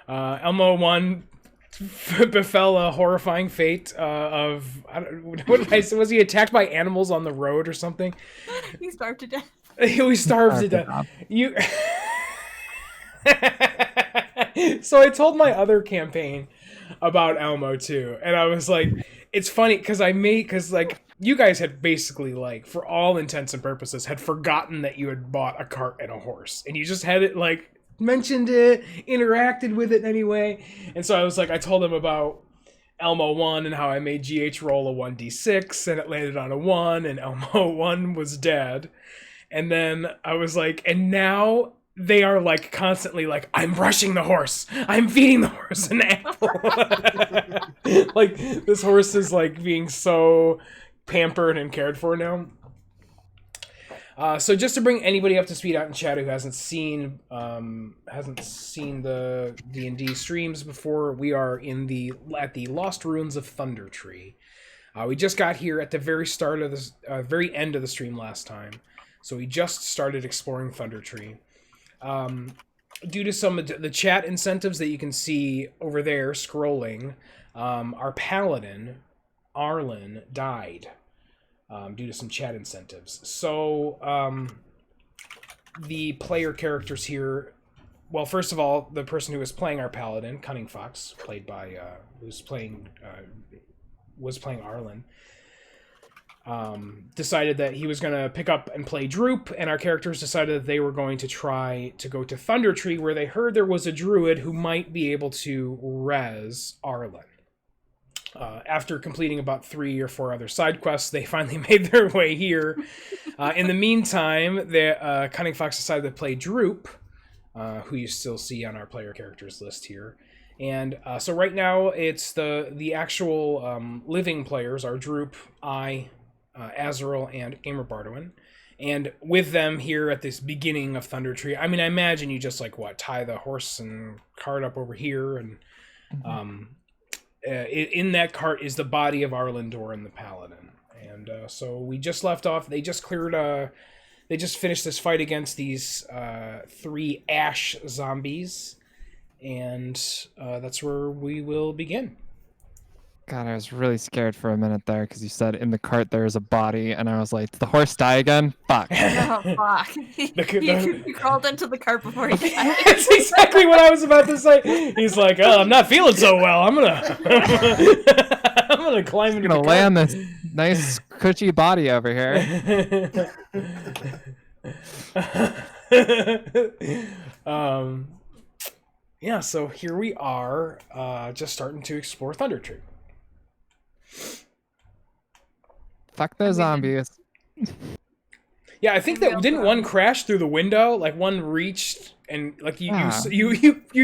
Elmo 1 befell a horrifying fate of what did I say? Was he attacked by animals on the road or something? He starved to death. He starved to death. You. So I told my other campaign about Elmo too, and I was like, it's funny because like you guys had basically like for all intents and purposes had forgotten that you had bought a cart and a horse, and you just had it like mentioned it, interacted with it anyway, and so I was like, I told him about Elmo 1 and how I made GH roll a 1d6 and it landed on a 1 and Elmo 1 was dead. And then I was like, and now they are like constantly like, I'm brushing the horse. I'm feeding the horse an apple. Like this horse is like being so pampered and cared for now. So just to bring anybody up to speed out in chat who hasn't seen the D&D streams before, we are at the Lost Ruins of Thundertree. We just got here at the very start of this, very end of the stream last time. So we just started exploring Thundertree. Due to some of the chat incentives that you can see over there scrolling, our paladin, Arlen, died due to some chat incentives. So the player characters here, well, first of all, the person who was playing our paladin, Cunning Fox, played by, was playing Arlen, decided that he was going to pick up and play Droop, and our characters decided that they were going to try to go to Thundertree, where they heard there was a druid who might be able to res Arlen. After completing about 3 or 4 other side quests, they finally made their way here. In the meantime, Cunning Fox decided to play Droop, who you still see on our player characters list here. And so right now, it's the actual living players are Droop, Azrael, and Gamer Bardwin. And with them here at this beginning of Thundertree, I mean, I imagine you just like tie the horse and cart up over here, and in that cart is the body of Arlindor and the Paladin. And so we just left off. They just finished this fight against these 3 ash zombies, and that's where we will begin. God, I was really scared for a minute there because you said in the cart there's a body, and I was like, did the horse die again? Fuck. Oh, fuck. He crawled into the cart before he died. That's exactly what I was about to say. He's like, oh, I'm not feeling so well. I'm gonna climb into the cart. Land this nice, cushy body over here. Yeah, so here we are, just starting to explore Thundertree. Fuck those zombies. Yeah, I think that didn't one crash through the window? Like one reached and like you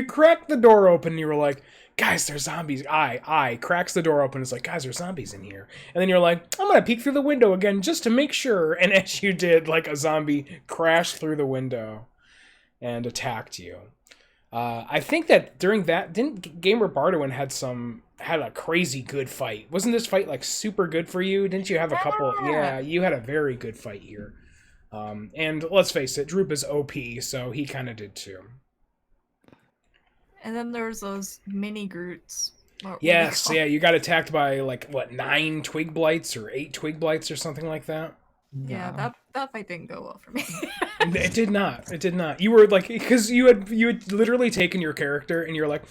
cracked the door open and you were like, guys, there's zombies. I cracks the door open. It's like, guys, there's zombies in here. And then you're like, I'm gonna peek through the window again just to make sure. And as you did, like a zombie crashed through the window and attacked you. I think that during that, didn't Gamer Bardwin had a crazy good fight? Wasn't this fight like super good for you? Didn't you have a couple? Yeah, you had a very good fight here. And let's face it, Droop is OP, so he kind of did too. And then there's those mini Groots. Yes, yeah, you got attacked by like what 9 twig blights or 8 twig blights or something like that. Yeah, that fight didn't go well for me. It did not. It did not. You were like, because you had literally taken your character and you're like,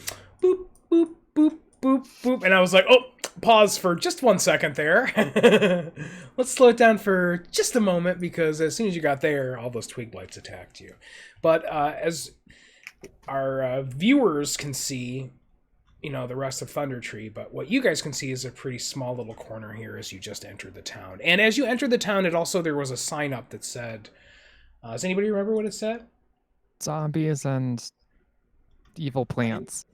boop boop boop boop boop, and I was like, oh, pause for just 1 second there. Let's slow it down for just a moment, because as soon as you got there, all those twig blights attacked you. But as our viewers can see, the rest of Thundertree, but what you guys can see is a pretty small little corner here as you just entered the town. And as you entered the town, there was a sign up that said, does anybody remember what it said? Zombies and evil plants.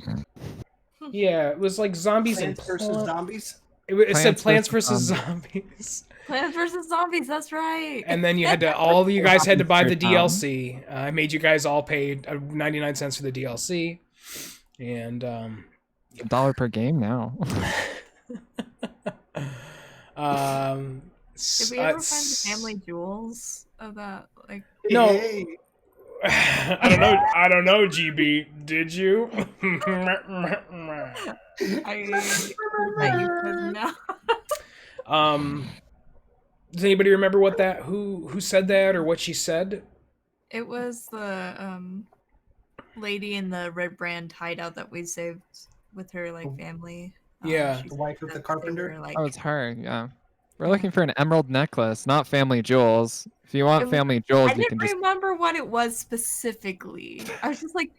Yeah, it was like zombies Plants versus zombies? It said Plants versus Zombies. Plants versus Zombies, that's right. And then you had to, all of you guys had to buy the DLC. I made you guys all pay 99 cents for the DLC. And $1 per game now. Did we ever find the family jewels of that? Like, no. Hey. I don't know, GB. Did you? No. Does anybody remember what that who said that or what she said? It was the lady in the red brand hideout that we saved with her family. Yeah. She The wife said of the that they carpenter? were, Oh, it's her. Yeah. We're Yeah. looking for an emerald necklace, not family jewels. If you want family jewels, I you can didn't just. remember what it was specifically. I was just like,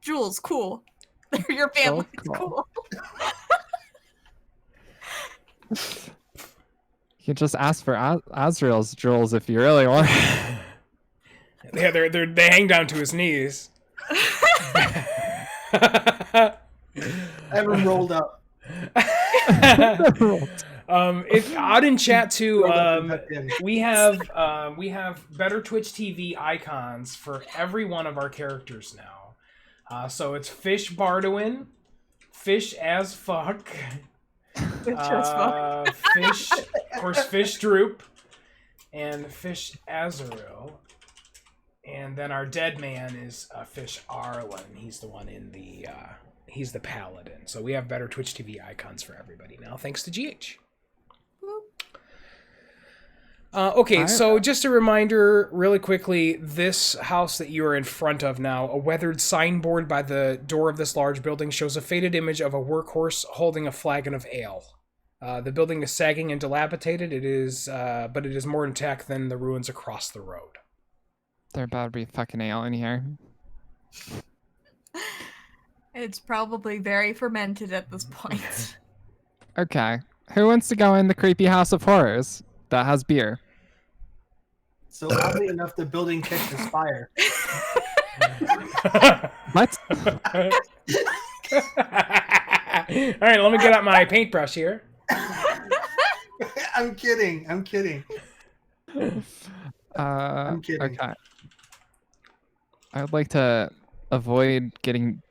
Jules, cool. They're your family. It's cool. cool. You can just ask for Azrael's jewels if you really want. Yeah, they hang down to his knees. I have them rolled up. If out in chat too, Rolled up and tucked in. we have better Twitch TV icons for every one of our characters now. So it's Fish Bardwin, Fish as fuck, Fish, of course, Fish Droop, and Fish Azrael. And then our dead man is Fish Arlen. He's the one in the he's the paladin. So we have better Twitch TV icons for everybody now, thanks to GH. Okay, so just a reminder, really quickly, this house that you are in front of now, a weathered signboard by the door of this large building shows a faded image of a workhorse holding a flagon of ale. The building is sagging and dilapidated. But it is more intact than the ruins across the road. There about to be fucking ale in here. It's probably very fermented at this point. Okay. Who wants to go in the creepy house of horrors that has beer? So oddly enough, the building catches fire. What? All right, let me get out my paintbrush here. I'm kidding. I'm kidding. I'm kidding. Okay. I would like to avoid getting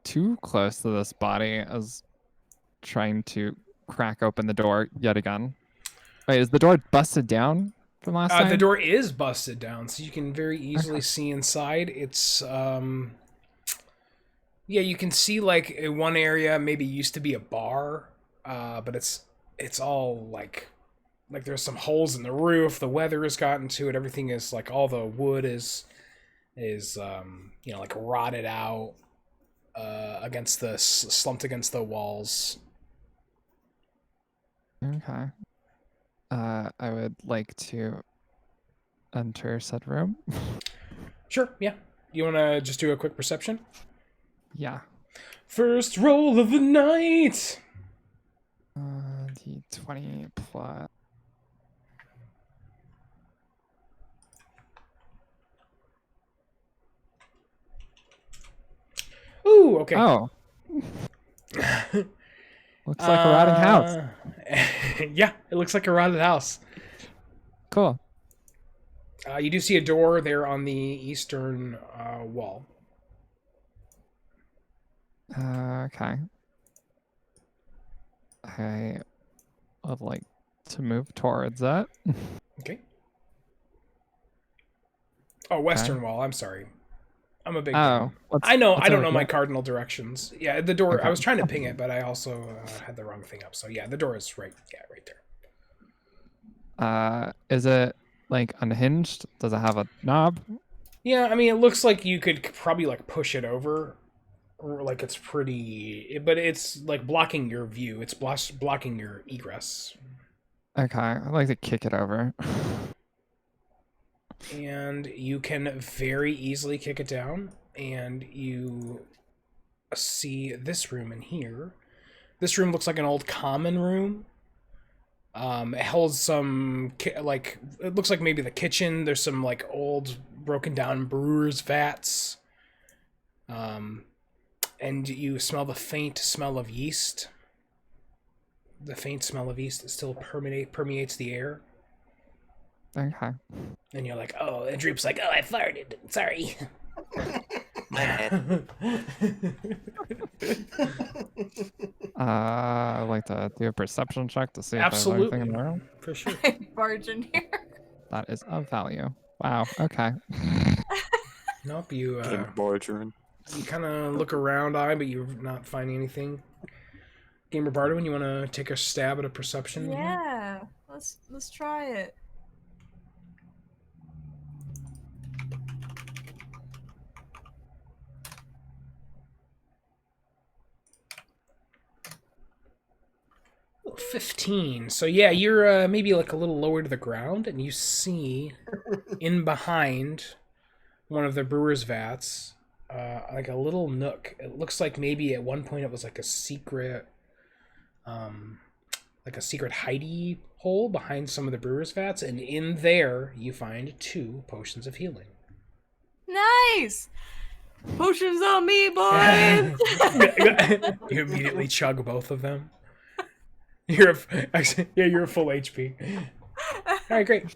too close to this body as trying to crack open the door yet again. Wait, is the door busted down from last time? The door is busted down, so you can very easily see inside. It's yeah, you can see like in one area maybe used to be a bar, but it's all like there's some holes in the roof. The weather has gotten to it. Everything is like all the wood is like rotted out slumped against the walls. Okay. I would like to enter said room. Sure, yeah. You want to just do a quick perception? Yeah. First roll of the night! D20 plus... Ooh, okay. Oh. Looks like a rotting house. Yeah, it looks like a rotted house. Cool. You do see a door there on the eastern wall. Okay. I would like to move towards that. Okay. Oh, western wall. I'm sorry. I'm a big. Oh, I don't know my cardinal directions. Yeah, the door. Okay. I was trying to ping it, but I also had the wrong thing up. So yeah, the door is right. Yeah, right there. Is it like unhinged? Does it have a knob? Yeah, I mean, it looks like you could probably like push it over, or like it's pretty, but it's like blocking your view. It's blocking your egress. Okay, I'd like to kick it over. And you can very easily kick it down, and you see this room in here. This room looks like an old common room. It holds some it looks like maybe the kitchen. There's some like old broken down brewer's vats. And you smell the faint smell of yeast. The faint smell of yeast still permeates the air. Okay. And you're like, oh, and Droop's like, oh, I farted. Sorry. My bad. I'd like to do a perception check to see if Absolutely. there's anything in the room. For sure. Barge in here. That is of value. Wow. Okay. Nope. You Margarine. you kind of look around, but you're not finding anything. Gamer Bardwin, you want to take a stab at a perception? here? Yeah, let's try it. Oh, 15. So yeah, you're maybe like a little lower to the ground, and you see in behind one of the brewer's vats, like a little nook. It looks like maybe at one point it was like a secret, hidey hole behind some of the brewer's vats, and in there you find 2 potions of healing. Nice! Potions on me, boys! You immediately chug both of them. You're full HP. All right, great.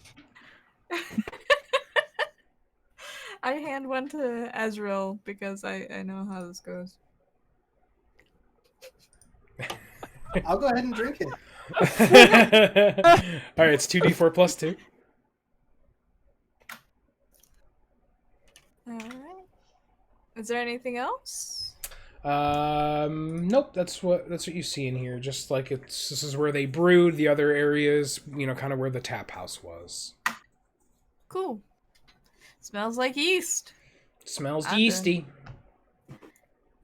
I hand one to Azrael because I know how this goes. I'll go ahead and drink it. All right, it's 2d4 plus 2. Alright. Is there anything else? Nope. That's what you see in here. Just like this is where they brewed. The other areas, kind of where the tap house was. Cool. Smells like yeast. Smells I'm yeasty.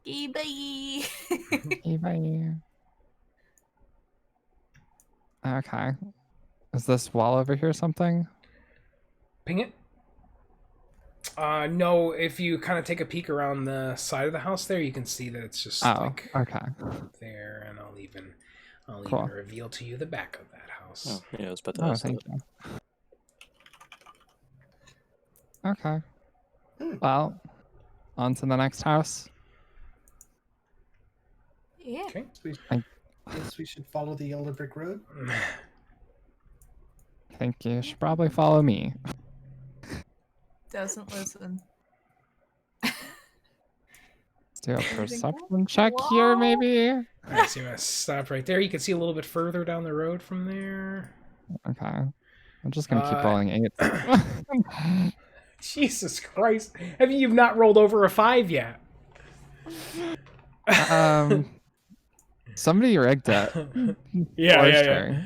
Bye. Okay. Is this wall over here something? Ping it. No. If you kind of take a peek around the side of the house, there you can see that it's just like okay. there, and I'll even Cool. reveal to you the back of that house. Oh, yeah, I was about to Oh, ask thank that. you. Okay. Well, on to the next house. Yeah. Okay. Guess we should follow the yellow brick road. I think you should probably follow me. Doesn't listen. Let's do a Anything perception check here, Whoa. maybe. All right, so you want to stop right there. You can see a little bit further down the road from there. Okay. I'm just gonna keep rolling 8. Jesus Christ! You've not rolled over a 5 yet? Somebody rigged it. Yeah.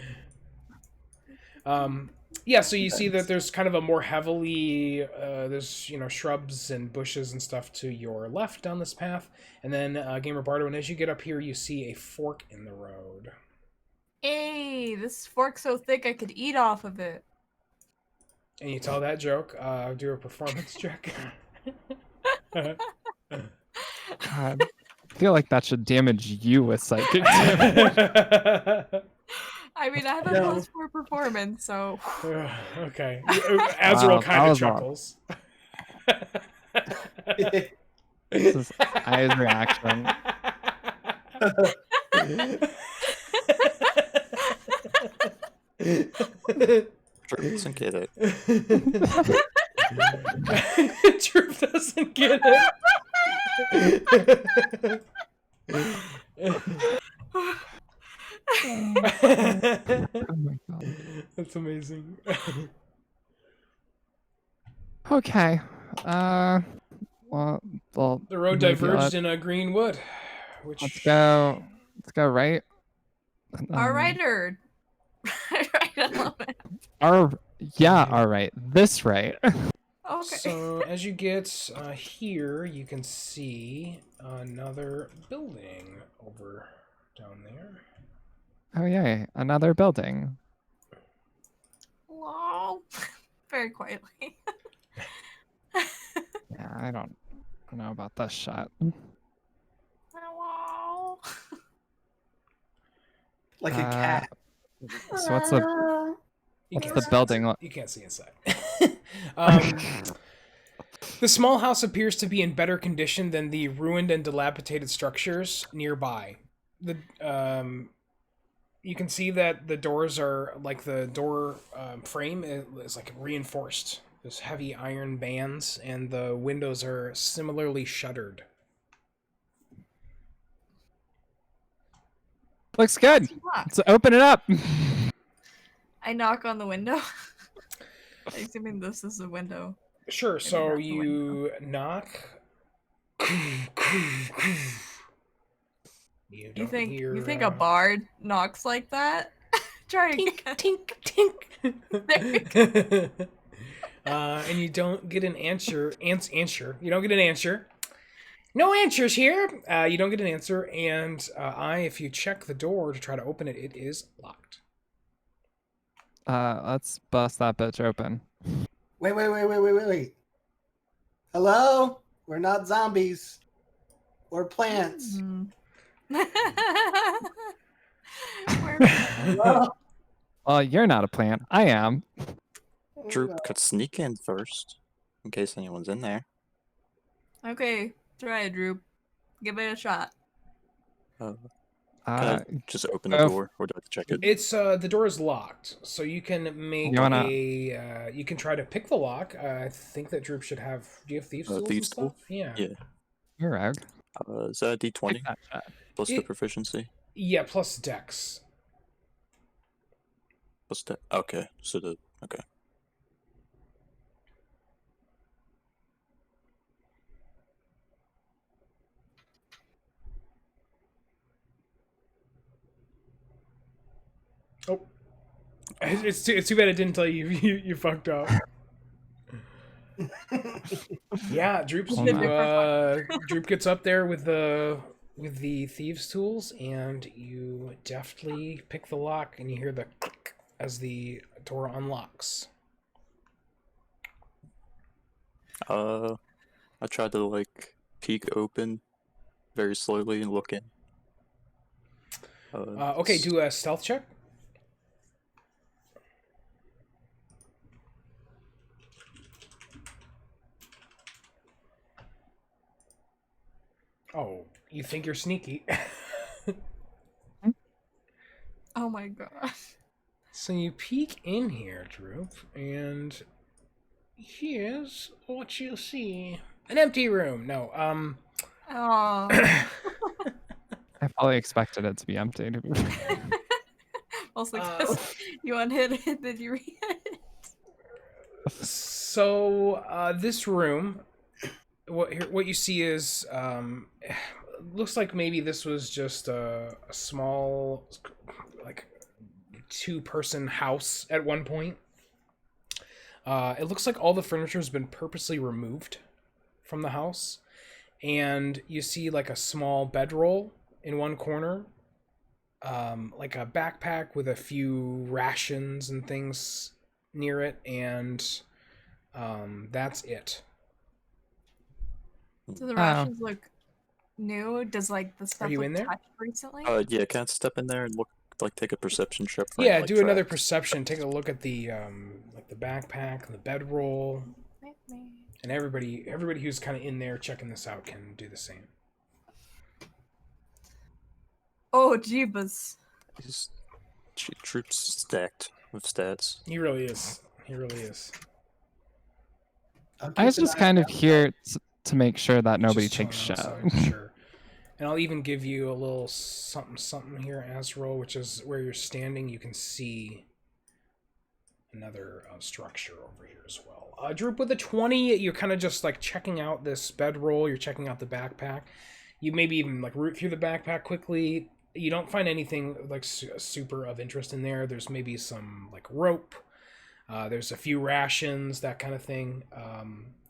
Yeah, so you see that there's kind of a more heavily, there's, shrubs and bushes and stuff to your left down this path. And then, Gamer Bardo, and as you get up here, you see a fork in the road. Hey, this fork's so thick I could eat off of it. And you tell that joke, do a performance check. God, I feel like that should damage you with psychic damage. I mean, I have a No. +4 performance, so. Okay. Azrael Wow, kind that of was wrong. chuckles. This is Aya's reaction. Sure doesn't get it. Truth doesn't get it. Oh my god. That's amazing. Okay. Well, The road maybe diverged in a green wood, which let's go. Let's go right. All right, or. Right, I love it. All right. This right. Okay. So as you get here, you can see another building over down there. Oh yay! Another building. Wow. Very quietly. Yeah, I don't know about this shot. Wow. Like a cat. So what's the You What's can't the see building inside. You can't see inside. The small house appears to be in better condition than the ruined and dilapidated structures nearby. You can see that the doors are like the door frame is like reinforced. There's heavy iron bands, and the windows are similarly shuttered. looks good? Knock. Let's open it up. I knock on the window. Assuming this is the window. Sure. So that's a you knock. You don't hear. You think a bard knocks like that? Try Tink, again. tink, There tink. And you don't get an answer. You don't get an answer. No answers here. You don't get an answer, and if you check the door to try to open it, it is locked. Let's bust that bitch open. Wait. Hello? We're not zombies. We're plants. Hmm. Hello? Well, you're not a plant. I am. Droop could sneak in first, in case anyone's in there. Okay, try it, Droop. Give it a shot. Can I just open the door, or do I have to check it? It's the door is locked, so you can make you can try to pick the lock. I think that Droop should have. Do you have thieves tools? Thieves and stuff? tool? Yeah. Yeah. You're rogue. Is that a D20 Take that shot. plus the proficiency? Yeah, plus Dex. Plus that. Okay. So okay. Oh, it's too bad it didn't tell you you fucked up. Yeah, Droop gets up there with the thieves' tools, and you deftly pick the lock, and you hear the click as the door unlocks. I tried to like peek open very slowly and look in. Okay, do a stealth check. Oh, you think you're sneaky. Oh my gosh. So you peek in here, Droop, and here's what you see. An empty room. No, Oh. I fully expected it to be empty. To be Also, because you unhid it, did you read it? So this room, what you see is looks like maybe this was just a small, like, 2-person house at one point. It looks like all the furniture has been purposely removed from the house, and you see like a small bedroll in one corner, like a backpack with a few rations and things near it, and that's it. Do the rations look new? Does like the stuff you look in there? touched recently? Yeah. Can I step in there and look? Like take a perception check. For Yeah, any, like, do another tracks? perception. Take a look at the like the backpack, the bedroll, and everybody who's kind of in there checking this out can do the same. Oh, jeebus. Troops stacked with stats. He really is. He really is. I was just kind of here to make sure that nobody Just takes shit. chilling outside, sure. And I'll even give you a little something here, Azrael, which is where you're standing. You can see another structure over here as well. Droop, with a 20, you're kind of just like checking out this bedroll. You're checking out the backpack. You maybe even like root through the backpack quickly. You don't find anything like super of interest in there. There's maybe some like rope. There's a few rations, that kind of thing.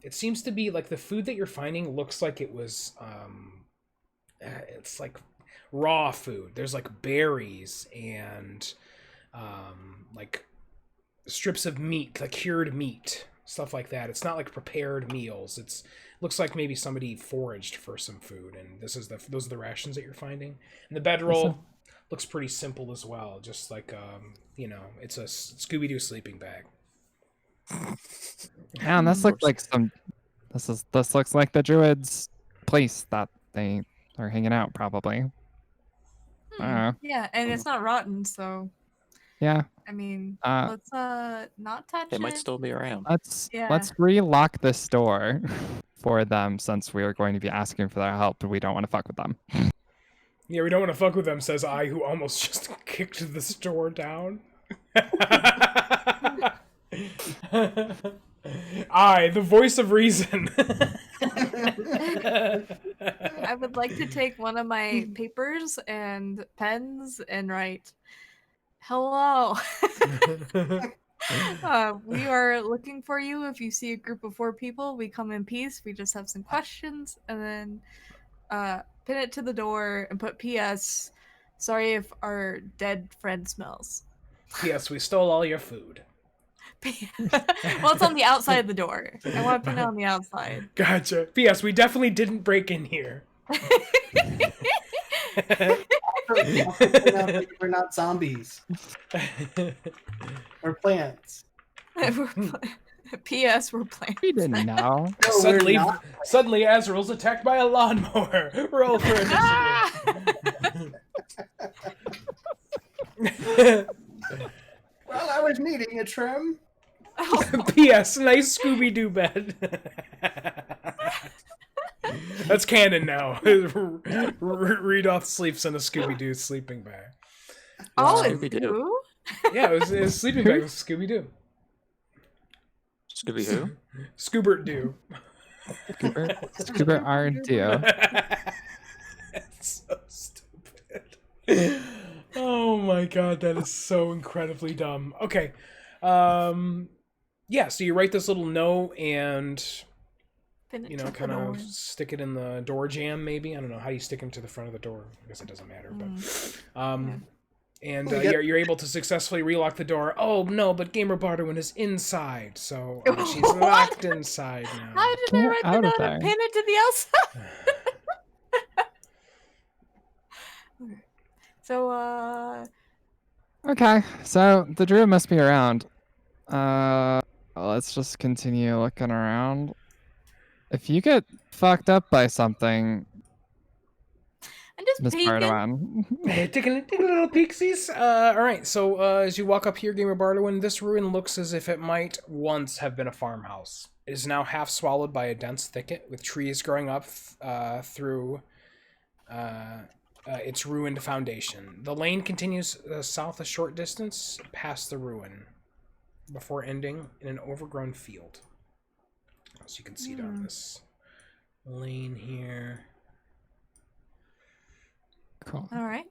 It seems to be like the food that you're finding looks like it was... it's like raw food. There's like berries and like strips of meat, like cured meat, stuff like that. It's not like prepared meals. It's looks like maybe somebody foraged for some food, and those are the rations that you're finding. And the bedroll looks pretty simple as well, just like it's a Scooby-Doo sleeping bag. Man, this looks like this looks like the druids' place that they are hanging out, probably. Yeah, and it's not rotten, so Yeah. I mean, let's not touch They it. might still be around. Let's relock this door for them, since we are going to be asking for their help. We don't want to fuck with them. Yeah, we don't want to fuck with them, says I, who almost just kicked the store down. I, the voice of reason. I would like to take one of my papers and pens and write, "Hello. We are looking for you. If you see a group of 4 people, we come in peace. We just have some questions." And then pin it to the door and put P.S. Sorry if our dead friend smells. P.S. We stole all your food. Well, it's on the outside of the door. I want to pin it on the outside. Gotcha. P.S. We definitely didn't break in here. We're not zombies. We're plants. P.S. We're plants. We didn't know. No, Suddenly, we're not. suddenly, Azrael's attacked by a lawnmower. Roll for initiative. Well, I was needing a trim. P.S. Nice Scooby-Doo bed. That's canon now. Rudolph sleeps in a Scooby-Doo sleeping bag. Oh, it's Scooby-Doo. you? Yeah, it was sleeping bag with Scooby-Doo. Scooby who? Scoobert-Doo. Scuba R&D. It's so stupid. Oh my god, that is so incredibly dumb. Okay. Yeah, so you write this little note and, Pin it you to know, the kind door. of stick it in the door jamb, maybe. I don't know how you stick them to the front of the door. I guess it doesn't matter, but and Well, you got- you're able to successfully relock the door. Oh no, but Gamer Barterwin is inside, so she's locked inside now. How did I Get write the out of note there. and pin it to the outside? Okay. So, Okay, so the druid must be around. Let's just continue looking around. If you get fucked up by something, I'm just Miss peeking. Bardawin. Taking a little peeksies. All right. So as you walk up here, Gamer Barterwin, this ruin looks as if it might once have been a farmhouse. It is now half swallowed by a dense thicket with trees growing up through its ruined foundation. The lane continues south a short distance past the ruin before ending in an overgrown field. So you can see down this lane here. Cool. All right.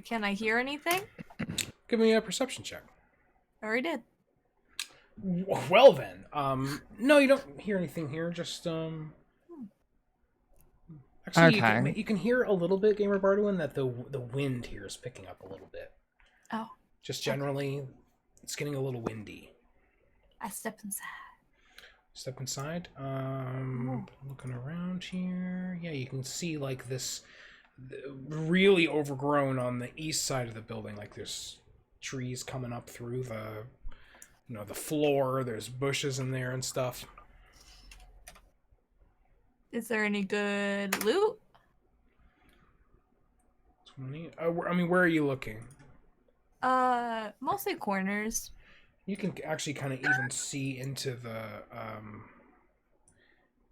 Can I hear anything? Give me a perception check. I already did. Well then, no, you don't hear anything here. Just actually, Okay. you can hear a little bit, Gamer Barduin, that the wind here is picking up a little bit. Oh, Just generally, it's getting a little windy. I step inside. Step inside. Looking around here. Yeah, you can see like this really overgrown on the east side of the building. Like there's trees coming up through the, the floor. There's bushes in there and stuff. Is there any good loot? 20. I mean, where are you looking? Mostly corners. You can actually kind of even see into the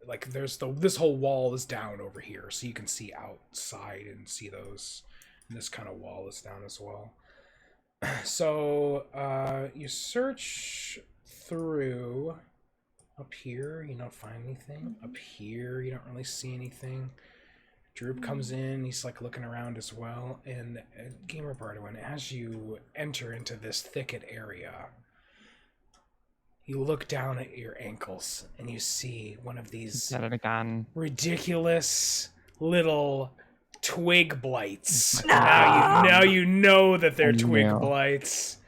like there's this whole wall is down over here, so you can see outside and see those. And this kind of wall is down as well. So you search through up here, you don't find anything. Up here, you don't really see anything. Droop comes in, he's like looking around as well. And Gamer Barduin, as you enter into this thicket area, you look down at your ankles and you see one of these Said it again. ridiculous little twig blights. No. Now you know that they're Oh, twig no. blights.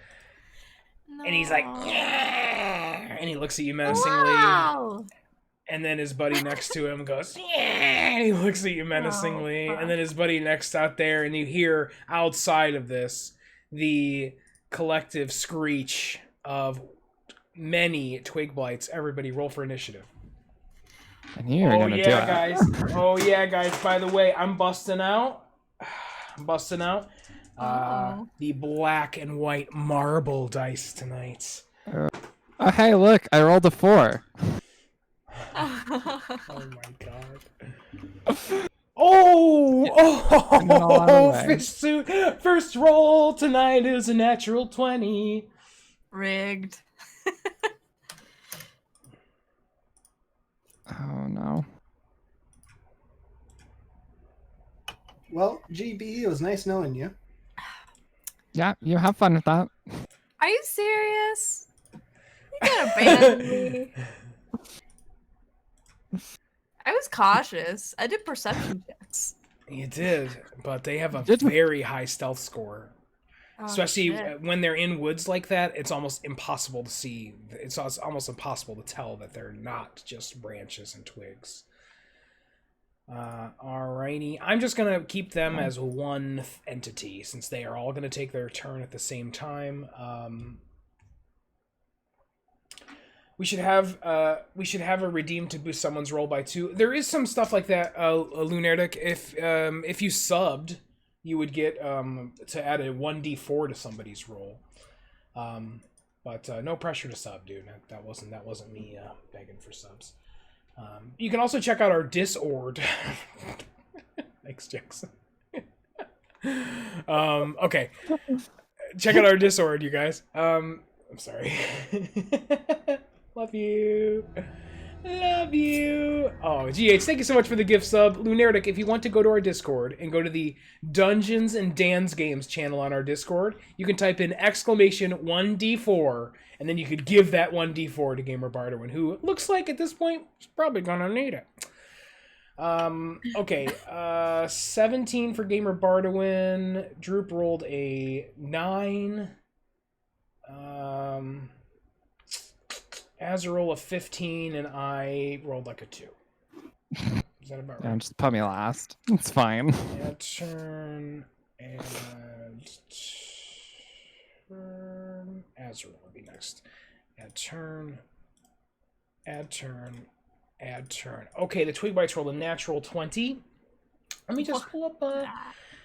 No. And he's like, yeah! And he looks at you menacingly. Wow. And then his buddy next to him goes, yeah! And he looks at you menacingly. Oh, And then his buddy next out there, and you hear outside of this the collective screech of many twig blights. Everybody roll for initiative. I knew you were gonna do it. Guys. Oh yeah, guys. By the way, I'm busting out. Uh-oh. The black and white marble dice tonight. Oh, hey, look, I rolled a 4. Oh my god. Oh! Getting it all out of the Oh! way. Fish suit. First roll tonight is a natural 20. Rigged. Oh no. Well, GB, it was nice knowing you. Yeah, you have fun with that. Are you serious? You gotta abandon me. I was cautious. I did perception checks. You did, but they have a Did- very high stealth score. Oh, Especially shit. when they're in woods like that, it's almost impossible to see. It's almost impossible to tell that they're not just branches and twigs. Alrighty. I'm just going to keep them as one entity, since they are all going to take their turn at the same time. We should have a redeem to boost someone's roll by 2. There is some stuff like that, Lunardic. If you subbed, you would get to add a 1d4 to somebody's roll. But no pressure to sub, dude. That wasn't me begging for subs. You can also check out our Discord. Thanks, Jackson. Okay. Check out our Discord, you guys. I'm sorry. Love you. Love you. Oh, GH, thank you so much for the gift sub. Lunardic, if you want to go to our Discord and go to the Dungeons and Dan's Games channel on our Discord, you can type in exclamation 1d4, and then you could give that 1d4 to Gamer Barterwin, who looks like at this point is probably gonna need it. Okay, 17 for Gamer Barterwin. Droop rolled a 9. As a roll of 15, and I rolled like a 2. Is that about right? Yeah, just put me last. It's fine. Add turn, and turn. Azrael would be next. Add turn, add turn, add turn. Okay, the Twig Bites rolled a natural 20. Let me just pull up.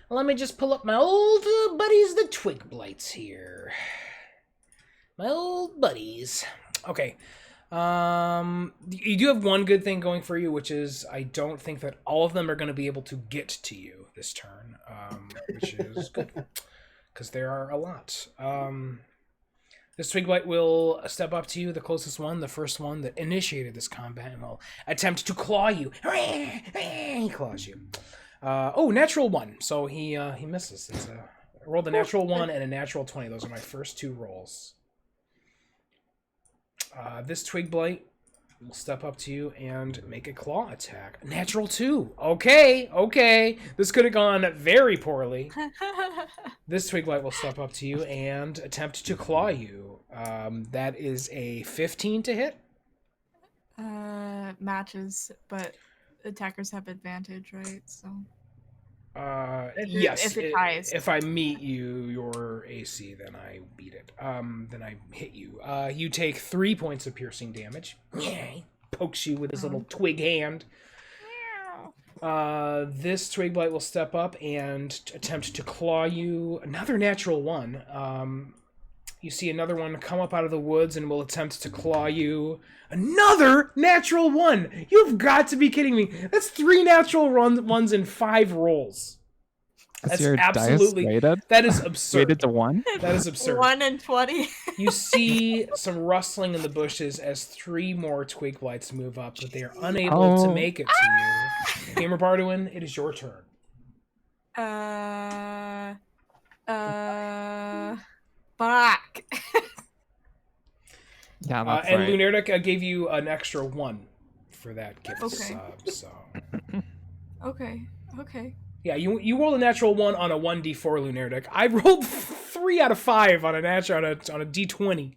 Let me just pull up my old buddies, the Twig Blights here. My old buddies. Okay. You do have one good thing going for you, which is I don't think that all of them are going to be able to get to you this turn, which is good because there are a lot. This Twig Blight will step up to you, the closest one, the first one that initiated this combat, and will attempt to claw you. He claws you. Oh, natural 1. So he misses. I rolled a natural 1 and a natural 20. Those are my first 2 rolls. This Twig Blight will step up to you and make a claw attack. Natural 2. Okay. This could have gone very poorly. This Twig Blight will step up to you and attempt to claw you. That is a 15 to hit. Matches, but attackers have advantage, right? So. Yes. If it ties. If I meet you, your AC, then I beat it. Then I hit you. You take 3 points of piercing damage. Yeah, he pokes you with his little twig hand. This Twig Blight will step up and attempt to claw you. Another natural 1. You see another one come up out of the woods and will attempt to claw you. Another natural 1! You've got to be kidding me. That's 3 natural ones in 5 rolls. That's your absolutely... dice weighted? That is absurd. Weighted to 1? That is absurd. 1 in 20. You see some rustling in the bushes as 3 more Twig Blights move up, but they are unable to make it to you. Gamer Barterwin, it is your turn. Fuck. Yeah, that's and right. Lunardic gave you an extra 1 for that gift Okay. sub, so... Okay. Yeah, you rolled a natural 1 on a 1d4, Lunardic. I rolled 3 out of 5 on a d20.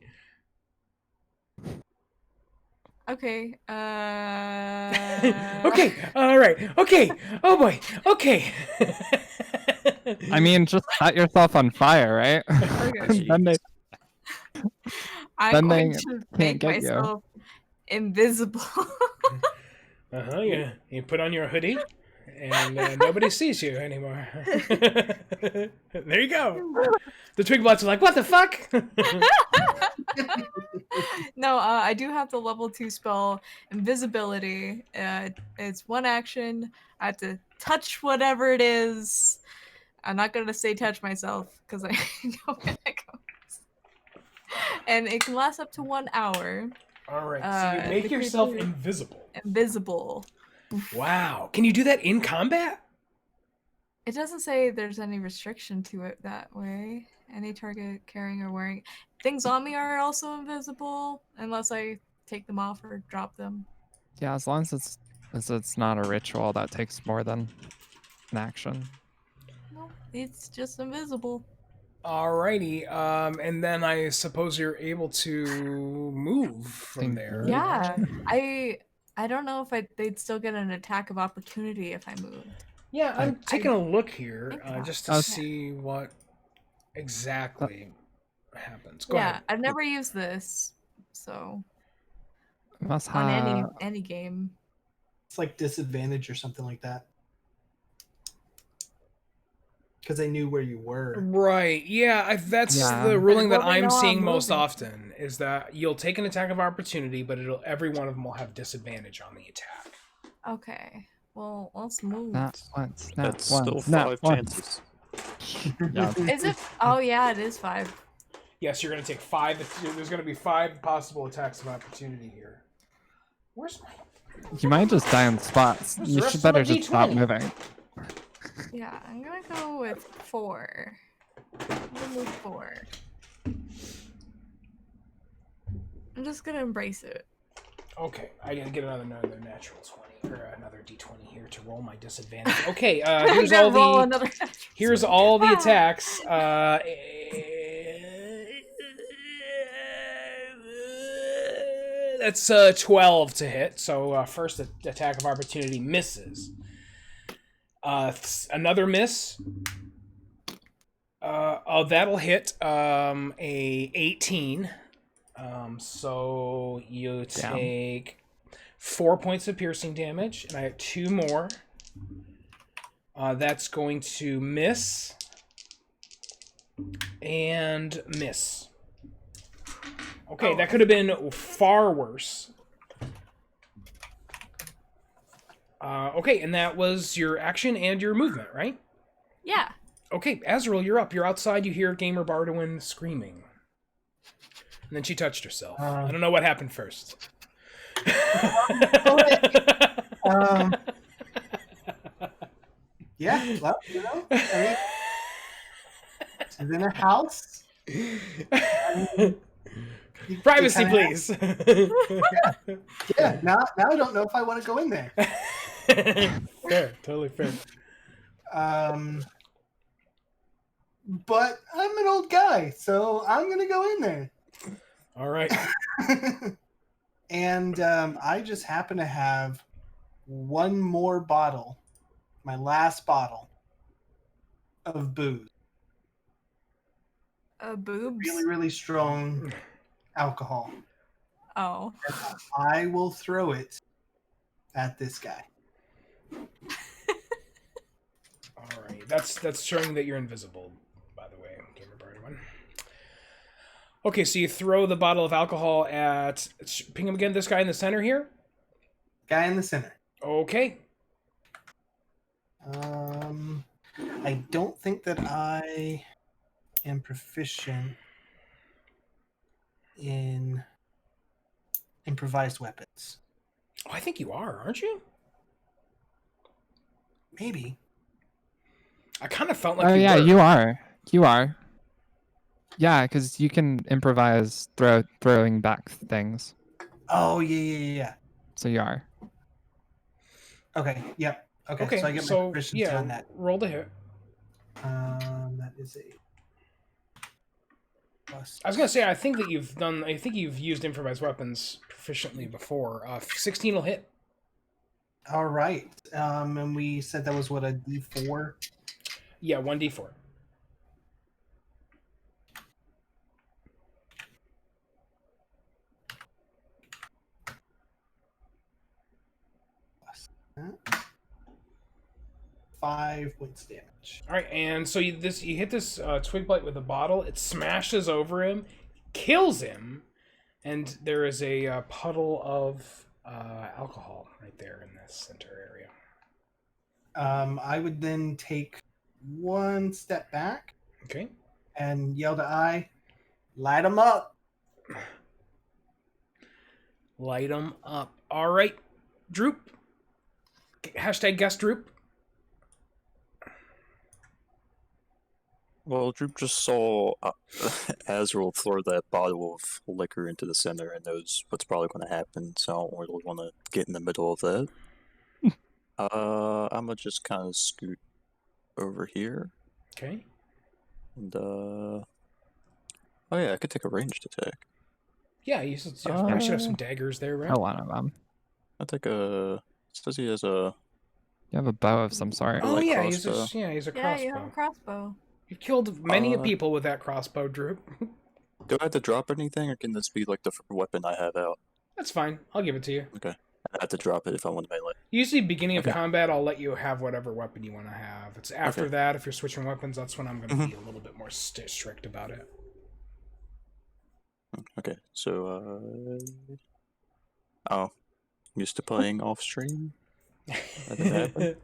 Okay. Okay, alright, okay, oh boy, okay. I mean, just set yourself on fire, right? Okay. Then they I'm Then going they to can't make get you. myself invisible. Yeah. You put on your hoodie, and nobody sees you anymore. There you go. The Twig Blights are like, what the fuck? No, I do have the level 2 spell, invisibility. It's 1 action. I have to touch whatever it is. I'm not going to say touch myself, because I know where that goes. And it can last up to 1 hour. All right. So you make the yourself creature- invisible. invisible. Wow. Can you do that in combat? It doesn't say there's any restriction to it that way. Any target carrying or wearing things on me are also invisible unless I take them off or drop them. Yeah, as long as it's not a ritual that takes more than an action. No, it's just invisible. Alrighty. And then I suppose you're able to move from Think there. move. Yeah, I don't know if they'd still get an attack of opportunity if I moved. Yeah, I'm taking a look here think about just to Okay. see what exactly happens. Go Yeah, ahead. I've never used this, so Must on have. any game. It's like disadvantage or something like that. Because they knew where you were. Right. Yeah, that's Yeah. the ruling that Well, they I'm know I'm seeing most moving. often is that you'll take an attack of opportunity, but every one of them will have disadvantage on the attack. Okay, well, let's move. Not once. Not That's once. still Not 5 once. chances. Yeah. Is it? Oh yeah, it is 5. Yes, you're going to take 5. There's going to be 5 possible attacks of opportunity here. Where's my... You might just die on spots. Where's the You rest should of my better just stop D20? moving. Yeah, I'm gonna go with 4. I'm gonna move 4. I'm just gonna embrace it. Okay, I got to get another natural 20 or another D20 here to roll my disadvantage. Okay, I'm here's gonna all roll the another. here's all the Ah. attacks. That's 12 to hit. So first attack of opportunity misses. Another miss. That'll hit a 18. So you Damn. take 4 points of piercing damage, and I have 2 more. That's going to miss and miss. Okay, that could have been far worse. Okay, and that was your action and your movement, right? Yeah. Okay, Azrael, you're up. You're outside. You hear Gamer Bardwin screaming. And then she touched herself. I don't know what happened first. Yeah, well, you know, I mean, she's in a house. You Privacy, kinda please. Yeah, now I don't know if I want to go in there. Fair, totally fair. But I'm an old guy, so I'm gonna go in there. All right. And I just happen to have one more bottle, my last bottle of booze. Boobs. Really, really strong alcohol. Oh. I will throw it at this guy. All right. That's showing that you're invisible, by the way, Gamer Bardwin. Okay, so you throw the bottle of alcohol at... Ping him again, this guy in the center here? Guy in the center. Okay. I don't think that I am proficient in improvised weapons. Oh, I think you are, aren't you? Maybe. I kind of felt like Oh you yeah, were. you are. You are. Yeah, because you can improvise throwing back things. Oh, yeah. So you are. Okay, yep. Okay, Okay, so I get my proficiency yeah, on that. roll the hit. That is a plus. I was gonna say, I think you've used improvised weapons proficiently before. 16 will hit. All right. And we said that was what, a D4? Yeah, 1d4. Plus that. 5 points damage. All right, and so you hit this twig blight with a bottle. It smashes over him, kills him, and there is a puddle of alcohol right there in the center area. I would then take one step back Okay. and yell to I, light them up. Light them up. All right, Droop. Hashtag guest Droop. Well, Droop just saw Azrael throw that bottle of liquor into the center and knows what's probably going to happen, so I don't really want to get in the middle of that. I'm gonna just kind of scoot over here, Okay. and oh yeah, I could take a ranged attack. Yeah, you probably should have some daggers there, right? A lot of them. I'll take a. It says he has a. You have a bow of some sort. Oh light yeah, he's a crossbow. yeah, he's a Yeah, you have a crossbow. crossbow. You killed many Uh, people with that crossbow, Droop. Do I have to drop anything, or can this be like the weapon I have out? That's fine. I'll give it to you. Okay, I have to drop it if I want to melee. Usually, beginning of Okay. combat, I'll let you have whatever weapon you want to have. It's after Okay. that, if you're switching weapons, that's when I'm going to Mhm. be a little bit more strict about it. Okay, so oh, I'm used to playing off stream. That didn't happen.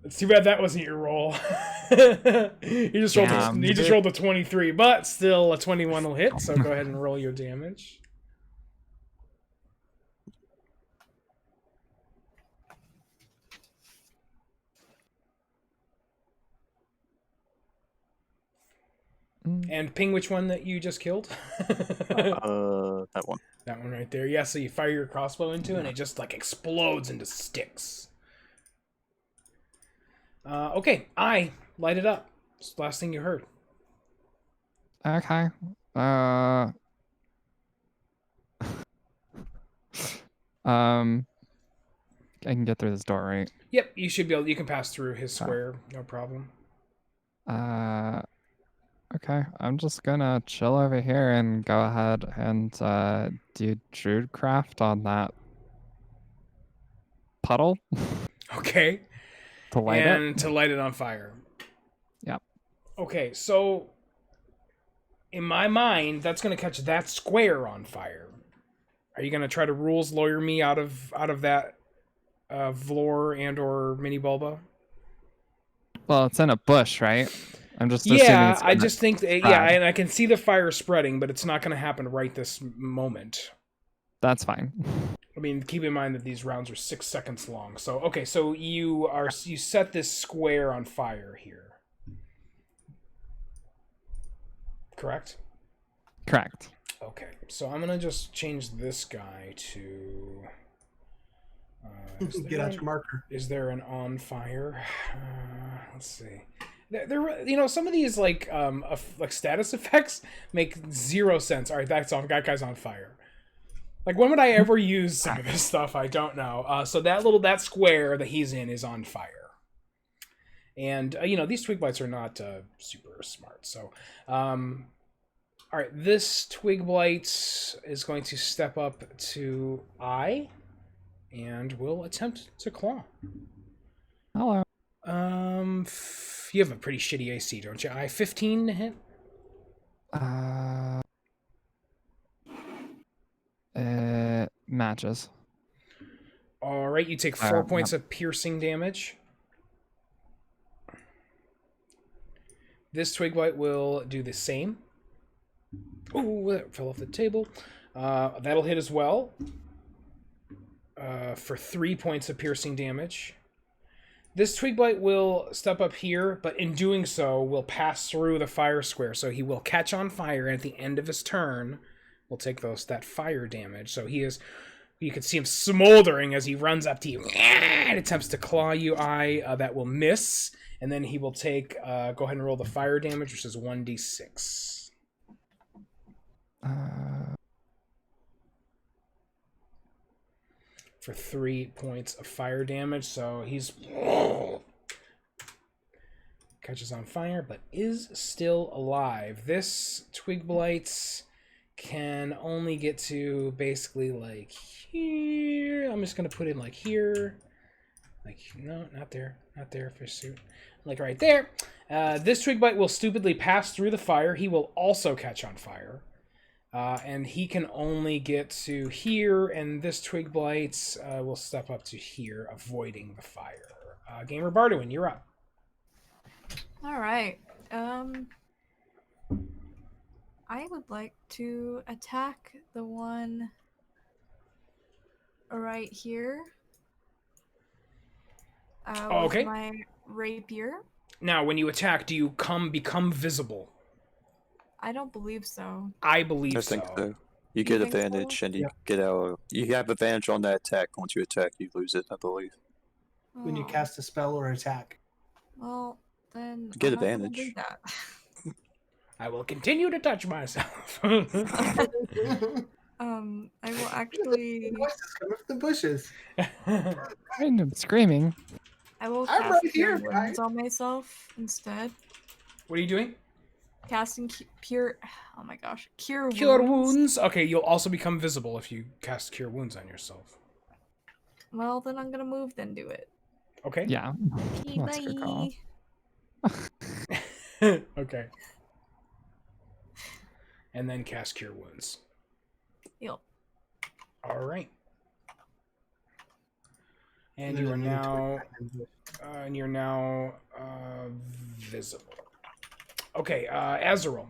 It's too bad that wasn't your roll. you just rolled. Damn. You just rolled a 23, but still a 21 will hit. So go ahead and roll your damage. And ping which one that you just killed. That one. That one right there. Yeah, so you fire your crossbow into it and it just like explodes into sticks. Okay, I light it up. It's the last thing you heard. Okay. I can get through this door, right? Yep, you should be able. You can pass through his square, no problem. Okay. I'm just gonna chill over here and go ahead and do Druidcraft on that puddle Okay, to light and it. to light it on fire. Yep. Okay, so in my mind, that's gonna catch that square on fire. Are you gonna try to rules lawyer me out of that Vlor and or Mini Bulba? Well, it's in a bush, right? I'm just Yeah, assuming it's I gonna just think that, yeah, and I can see the fire spreading, but it's not going to happen right this moment. That's fine. I mean, keep in mind that these rounds are 6 seconds long. So, okay, so you set this square on fire here. Correct? Correct. Okay, so I'm going to just change this guy to... Get out your marker. Is there an on fire? Let's see. There, you know, some of these like status effects make zero sense. All right, that guy's on fire. Like, when would I ever use some of this stuff? I don't know. So that square that he's in is on fire, and you know, these twig blights are not super smart. So, all right, this twig blight is going to step up to I, and will attempt to claw. Hello. You have a pretty shitty AC, don't you? I 15 to hit. Matches. All right, you take 4 points of piercing damage. This twig blight will do the same. Oh, that fell off the table. That'll hit as well. For 3 points of piercing damage. This twig blight will step up here, but in doing so, will pass through the fire square. So he will catch on fire, and at the end of his turn, will take that fire damage. So you can see him smoldering as he runs up to you and attempts to claw you. That will miss, and then he will take. Go ahead and roll the fire damage, which is 1d6. For 3 points of fire damage. So he's catches on fire, but is still alive. This twig blight can only get to basically like here. I'm just gonna put in like here. Like, no, not there, fish suit. Like right there. This twig blight will stupidly pass through the fire. He will also catch on fire. And he can only get to here, and this twig blight will step up to here, avoiding the fire. Gamer Barduin, you're up. All right. I would like to attack the one right here. Okay. With my rapier. Now, when you attack, do you become visible? I don't believe so. I believe I think so. so. You You get think so? advantage and you Yep. get out. You have advantage on that attack. Once you attack, you lose it, I believe. When you Oh, cast a spell or attack. well, then Get I'm not gonna advantage. do that. I will continue to touch myself. I will actually. Voices coming from the bushes. Random screaming. I will I'm cast right Cure here, Wounds guys. on myself instead. What are you doing? Casting pure. Oh my gosh, Cure Cure Wounds. wounds. Okay, you'll also become visible if you cast cure wounds on yourself. Well, then I'm gonna move, then do it. Okay. Yeah. Okay, That's a good call. bye. Okay. And then cast cure wounds. Yep. All right. And There's you are another now twig. visible. Okay, Azrael.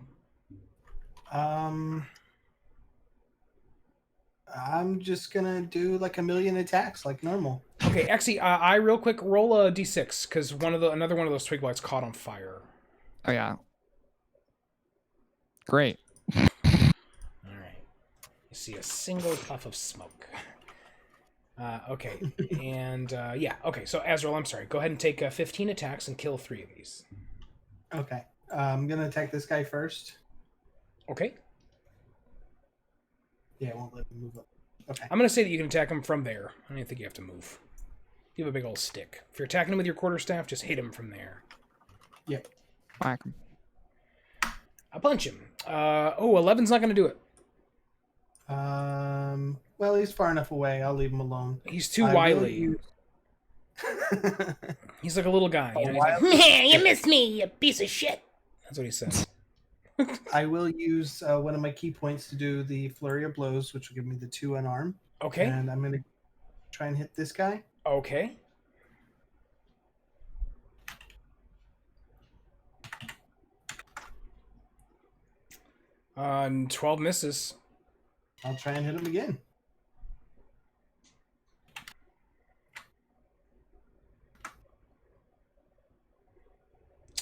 I'm just gonna do like a million attacks like normal. Okay, Exy, I real quick roll a d6 because another one of those twig blights caught on fire. Oh yeah. Great. All right. You see a single puff of smoke. Okay, and yeah, okay. So Azrael, I'm sorry. Go ahead and take 15 attacks and kill 3 of these. Okay. I'm gonna attack this guy first. Okay. Yeah, it won't let me move up. Okay. I'm gonna say that you can attack him from there. I don't think you have to move. You have a big old stick. If you're attacking him with your quarterstaff, just hit him from there. Yep. Whack 'em. I'll punch him. 11's not gonna do it. Well, he's far enough away. I'll leave him alone. He's too I will wily. use- He's like a little guy. You know? He's like, wily? you missed me, you piece of shit. That's what he says. I will use one of my key points to do the flurry of blows, which will give me the 2 unarmed. Okay. And I'm gonna try and hit this guy. Okay. And 12 misses. I'll try and hit him again.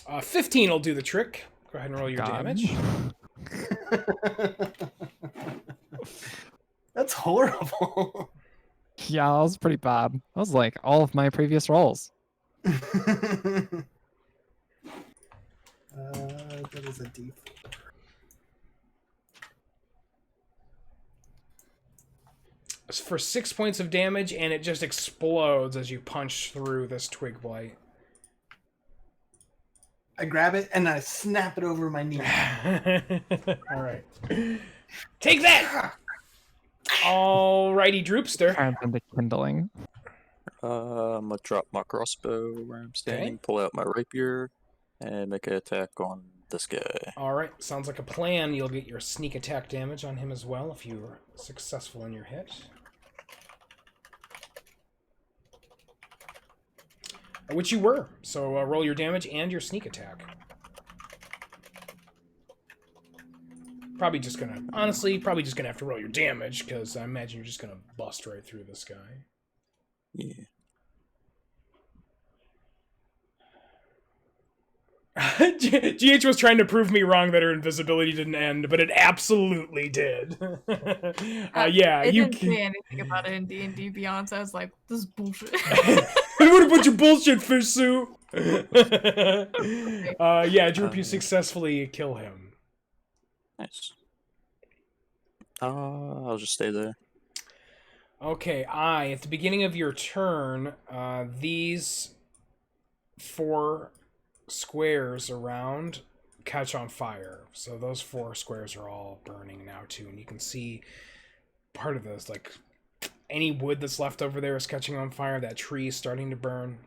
Uh, 15 will do the trick. Go ahead and roll your God. damage. That's horrible. Yeah, that was pretty bad. That was like all of my previous rolls. That is a D4. It's for 6 points of damage, and it just explodes as you punch through this twig blight. I grab it and I snap it over my knee. All right. Take that! Alrighty, Droopster. Turns into kindling. I'm gonna drop my crossbow where I'm standing, pull out my rapier, and make an attack on this guy. Alright, sounds like a plan. You'll get your sneak attack damage on him as well if you're successful in your hit. Which you were. So roll your damage and your sneak attack. Honestly, probably just gonna have to roll your damage, because I imagine you're just gonna bust right through this guy. Yeah. GH was trying to prove me wrong that her invisibility didn't end, but it absolutely did. Yeah, It you didn't say anything about it in D&D Beyond, so I was like, this is bullshit. What a bunch of bullshit, fish suit! Yeah, Droop, you successfully kill him. Nice. I'll just stay there. Okay, at the beginning of your turn, these 4 squares around catch on fire. So those 4 squares are all burning now too, and you can see part of this, like any wood that's left over there is catching on fire. That tree is starting to burn.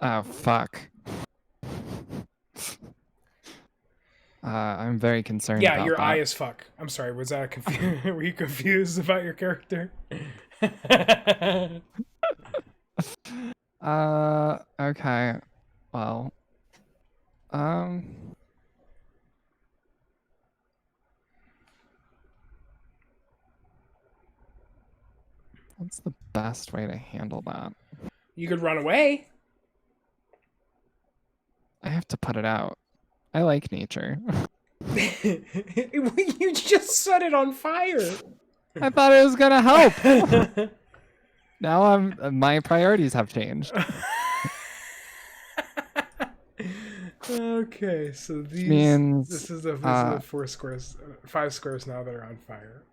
Oh fuck. I'm very concerned Yeah, about your that. eye is fuck. I'm sorry, was that were you confused about your character? Okay. Well. What's the best way to handle that? You could run away. I have to put it out. I like nature. You just set it on fire. I thought it was gonna help. Now my priorities have changed. Okay, so these Means, this is the 4 squares, 5 squares now that are on fire.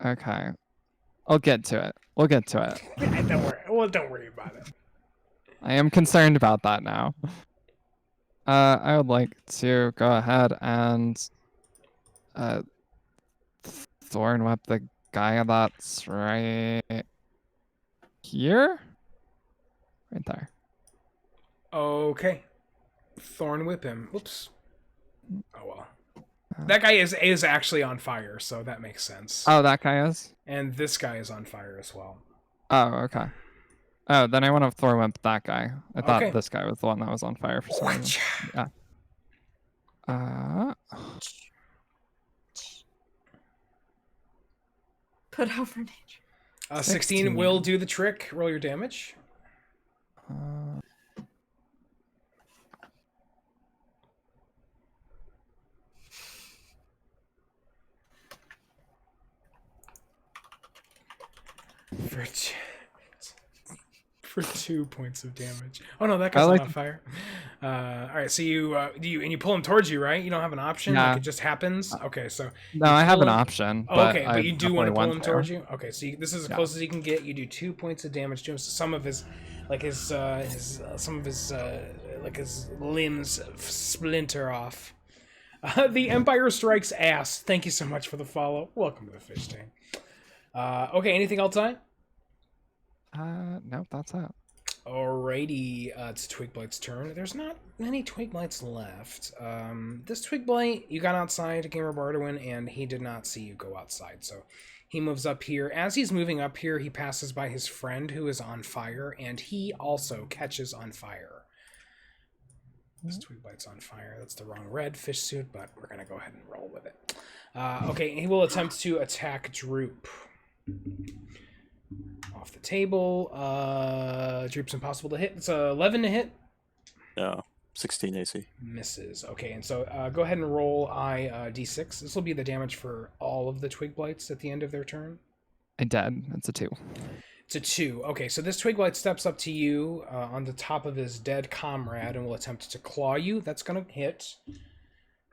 Okay. I'll get to it. We'll get to it. Don't worry. Well, don't worry about it. I am concerned about that now. I would like to go ahead and thorn whip the guy that's right here? Right there. Okay. Thorn whip him. Whoops. Oh well. That guy is actually on fire, so that makes sense. Oh, that guy is? And this guy is on fire as well. Oh, okay. Oh, then I want to thorn whip that guy. I thought Okay. this guy was the one that was on fire for some reason. Yeah. Put out for nature. 16 will do the trick. Roll your damage. For 2 points of damage. Oh no, that guy's not on fire. All right, so you pull him towards you, right? You don't have an option. Yeah. Like it just happens. Okay, so No, I have an option. Oh, But okay, but you do want to pull him towards you. Okay, so this is as close as you can get. You do 2 points of damage to him. So some of his limbs splinter off. The Empire strikes ass. Thank you so much for the follow. Welcome to the fish tank. Okay, anything else on? Nope, that's it. Alrighty, it's Twiglight's turn. There's not many Twiglights left. This Twiglight, you got outside Gamer Bardwin, and he did not see you go outside, so he moves up here. As he's moving up here, he passes by his friend who is on fire, and he also catches on fire. This Twiglight's on fire. That's the wrong red fish suit, but we're gonna go ahead and roll with it. Okay, he will attempt to attack Droop. Off the table. Droop's impossible to hit. It's 11 to hit. Yeah, 16 AC. Misses. Okay, and so go ahead and roll d6. This will be the damage for all of the Twig Blights at the end of their turn. I did. It's a 2. It's a 2. Okay, so this Twig Blight steps up to you on the top of his dead comrade and will attempt to claw you. That's going to hit.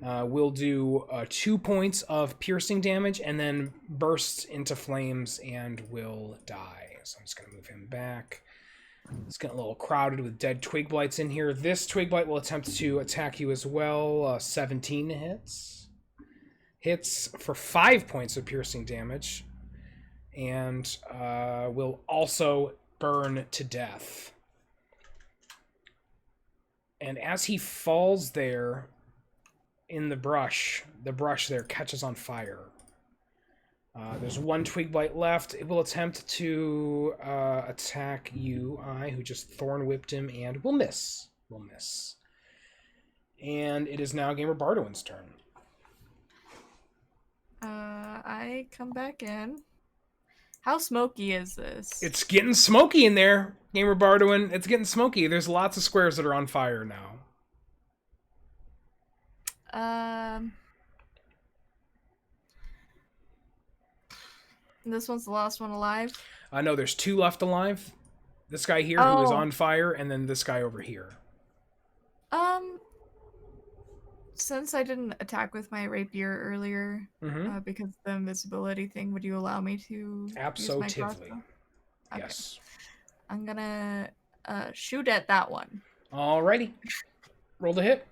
We'll do 2 points of piercing damage and then bursts into flames and will die. So I'm just going to move him back. It's getting a little crowded with dead Twig Blights in here. This Twig Blight will attempt to attack you as well. 17 hits. Hits for 5 points of piercing damage. And will also burn to death. And as he falls there in the brush there catches on fire. There's 1 Twig Blight left. It will attempt to attack you, who just thorn whipped him, and will miss. And it is now Gamer Bardwin's turn. I come back in. How smoky is this? It's getting smoky in there, Gamer Bardwin. It's getting smoky. There's lots of squares that are on fire now. This one's the last one alive? No, there's 2 left alive. This guy here who is on fire, and then this guy over here. Since I didn't attack with my rapier earlier, because of the invisibility thing, would you allow me to Absolutely. use my crossbow? Okay. Yes. I'm gonna shoot at that one. Alrighty. Roll to hit.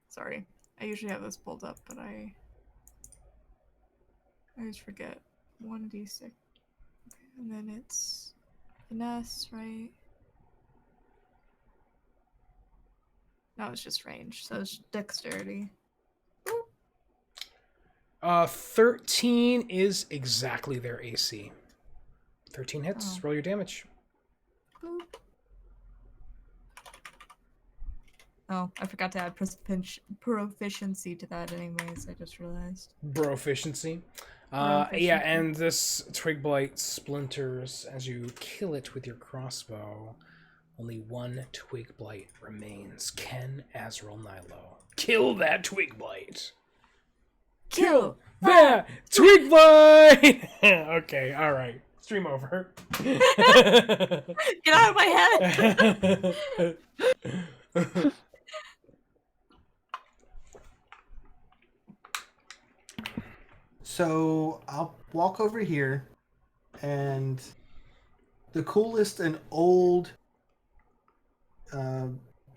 Sorry. I usually have this pulled up, but I always forget. 1d6. Okay, and then it's finesse, right? No, it's just range, so it's dexterity. 13 is exactly their AC. 13 hits. Oh. Roll your damage. Boop. Oh, I forgot to add proficiency to that anyways, I just realized. Bro efficiency. Proficiency. Yeah, and this twig blight splinters as you kill it with your crossbow. Only one twig blight remains. Ken Azrael Nilo. Kill that twig blight. Kill! That twig blight! Okay, alright. Stream over. Get out of my head! So I'll walk over here, and the coolest and old,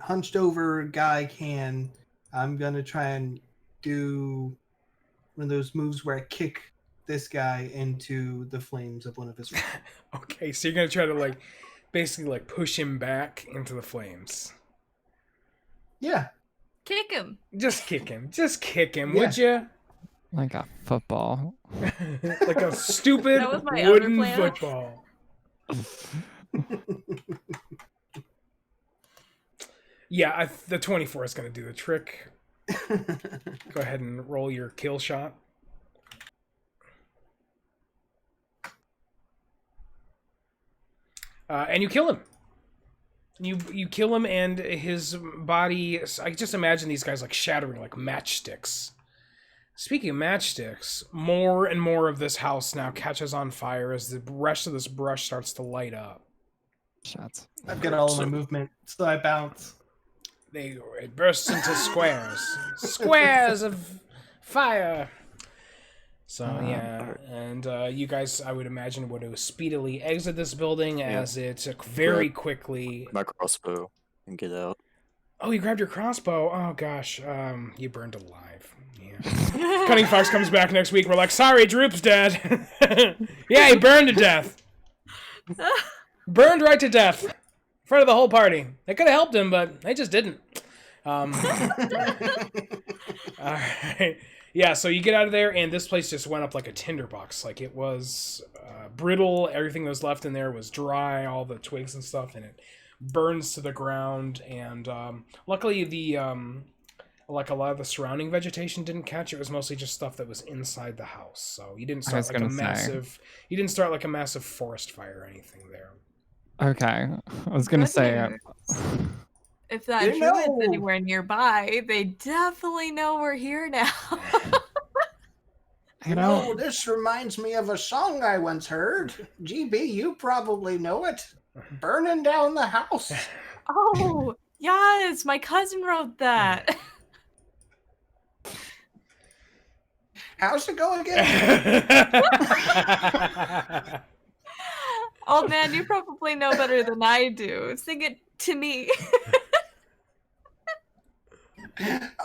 hunched over guy can. I'm gonna try and do one of those moves where I kick this guy into the flames of one of his friends. Okay, so you're gonna try to like basically like push him back into the flames. Yeah. Kick him! Just kick him. Just kick him, Yeah. would you? Like a football. Like a stupid That was my other wooden plan. football. Yeah, the 24 is going to do the trick. Go ahead and roll your kill shot. And you kill him. You kill him, and his body. I just imagine these guys like shattering like matchsticks. Speaking of matchsticks, more and more of this house now catches on fire as the rest of this brush starts to light up. Shots. I've got all of my movement, so I bounce. It bursts into squares. Squares of fire. So yeah, and you guys, I would imagine, would speedily exit this building as it very quickly. My crossbow and get out. Oh, you grabbed your crossbow. Oh gosh, you burned alive. Yeah. Cunning Fox comes back next week. We're like, sorry, Droop's dead. Yeah, he burned to death. Burned right to death. In front of the whole party. They could have helped him, but they just didn't. Alright. Yeah, so you get out of there, and this place just went up like a tinderbox. Like, it was brittle. Everything that was left in there was dry, all the twigs and stuff, and it burns to the ground. And luckily, the like a lot of the surrounding vegetation didn't catch. It was mostly just stuff that was inside the house. So you didn't start like a massive. You didn't start like a massive forest fire or anything there. Okay, I was gonna say. If that You druid's know. anywhere nearby, they definitely know we're here now. You know, this reminds me of a song I once heard. GB, you probably know it. Burning down the house. Oh, yes, my cousin wrote that. How's it going again? Oh man, you probably know better than I do. Sing it to me.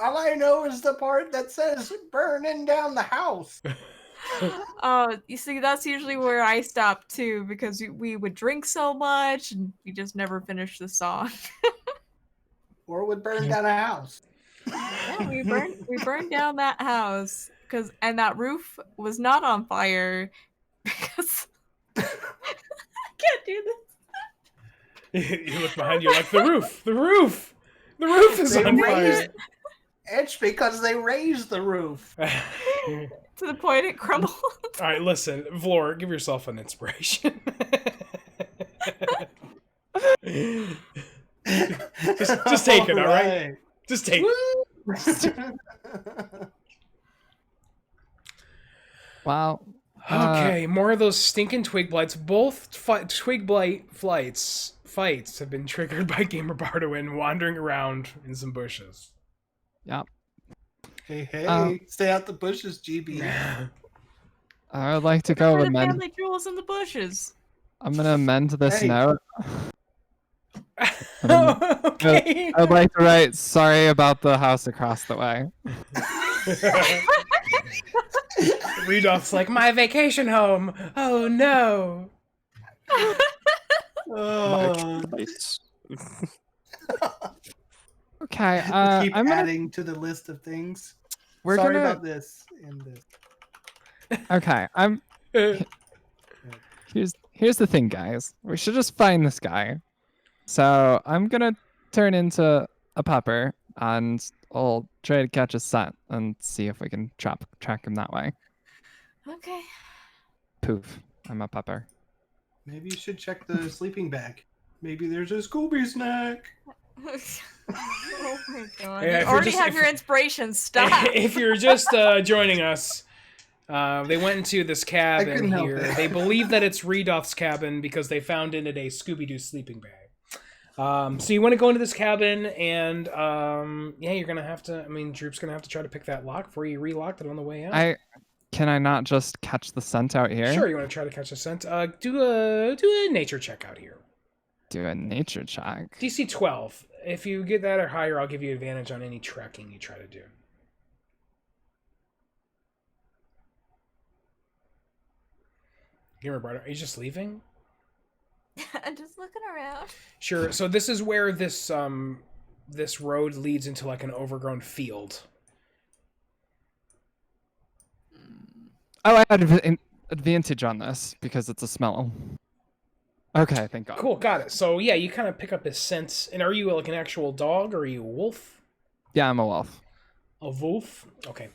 All I know is the part that says burning down the house. Oh, you see, that's usually where I stop too, because we would drink so much and we just never finished the song. Or would burn down a house. Yeah, we burned down that house and that roof was not on fire because I can't do this. You look behind you like, the roof is They on raised- fire. It's because they raised the roof. To the point it crumbled. All right, listen, Vlor, give yourself an inspiration. just take it, all right? Just take it. wow. Okay, more of those stinking twig blights. Both twig blight fights have been triggered by Gamer Bardowin wandering around in some bushes. Yep. Hey, stay out the bushes, GB. I would like to Where go the amend. family jewels in the bushes. I'm gonna amend this Hey. note. Okay. I'd like to write sorry about the house across the way. Rudolph's like, my vacation home. Oh no. Oh, Nice. Okay, keep I'm gonna. adding to the list of things. We're Sorry gonna. about this and this. Okay, I'm. Here's the thing, guys. We should just find this guy. So I'm gonna turn into a pupper and I'll try to catch a scent and see if we can track him that way. Okay. Poof, I'm a pepper. Maybe you should check the sleeping bag. Maybe there's a Scooby snack. Oh my god. Yeah, You already have your inspiration. Stop. If you're just joining us, they went into this cabin couldn't help here. it. They believe that it's Redoth's cabin because they found in it a Scooby-Doo sleeping bag. So you want to go into this cabin, and yeah, you're gonna have to. I mean, Droop's gonna have to try to pick that lock before you relocked it on the way out. Can I not just catch the scent out here? Sure, you want to try to catch a scent. Do a nature check out here. Do a nature check. DC 12. If you get that or higher, I'll give you advantage on any tracking you try to do. Here, Roberto, are you just leaving? I'm just looking around. Sure. So this is where this this road leads into like an overgrown field. Oh, I had advantage on this because it's a smell. Okay, thank God. Cool, got it. So yeah, you kind of pick up his scent. And are you like an actual dog or are you a wolf? Yeah, I'm a wolf. A wolf? Okay.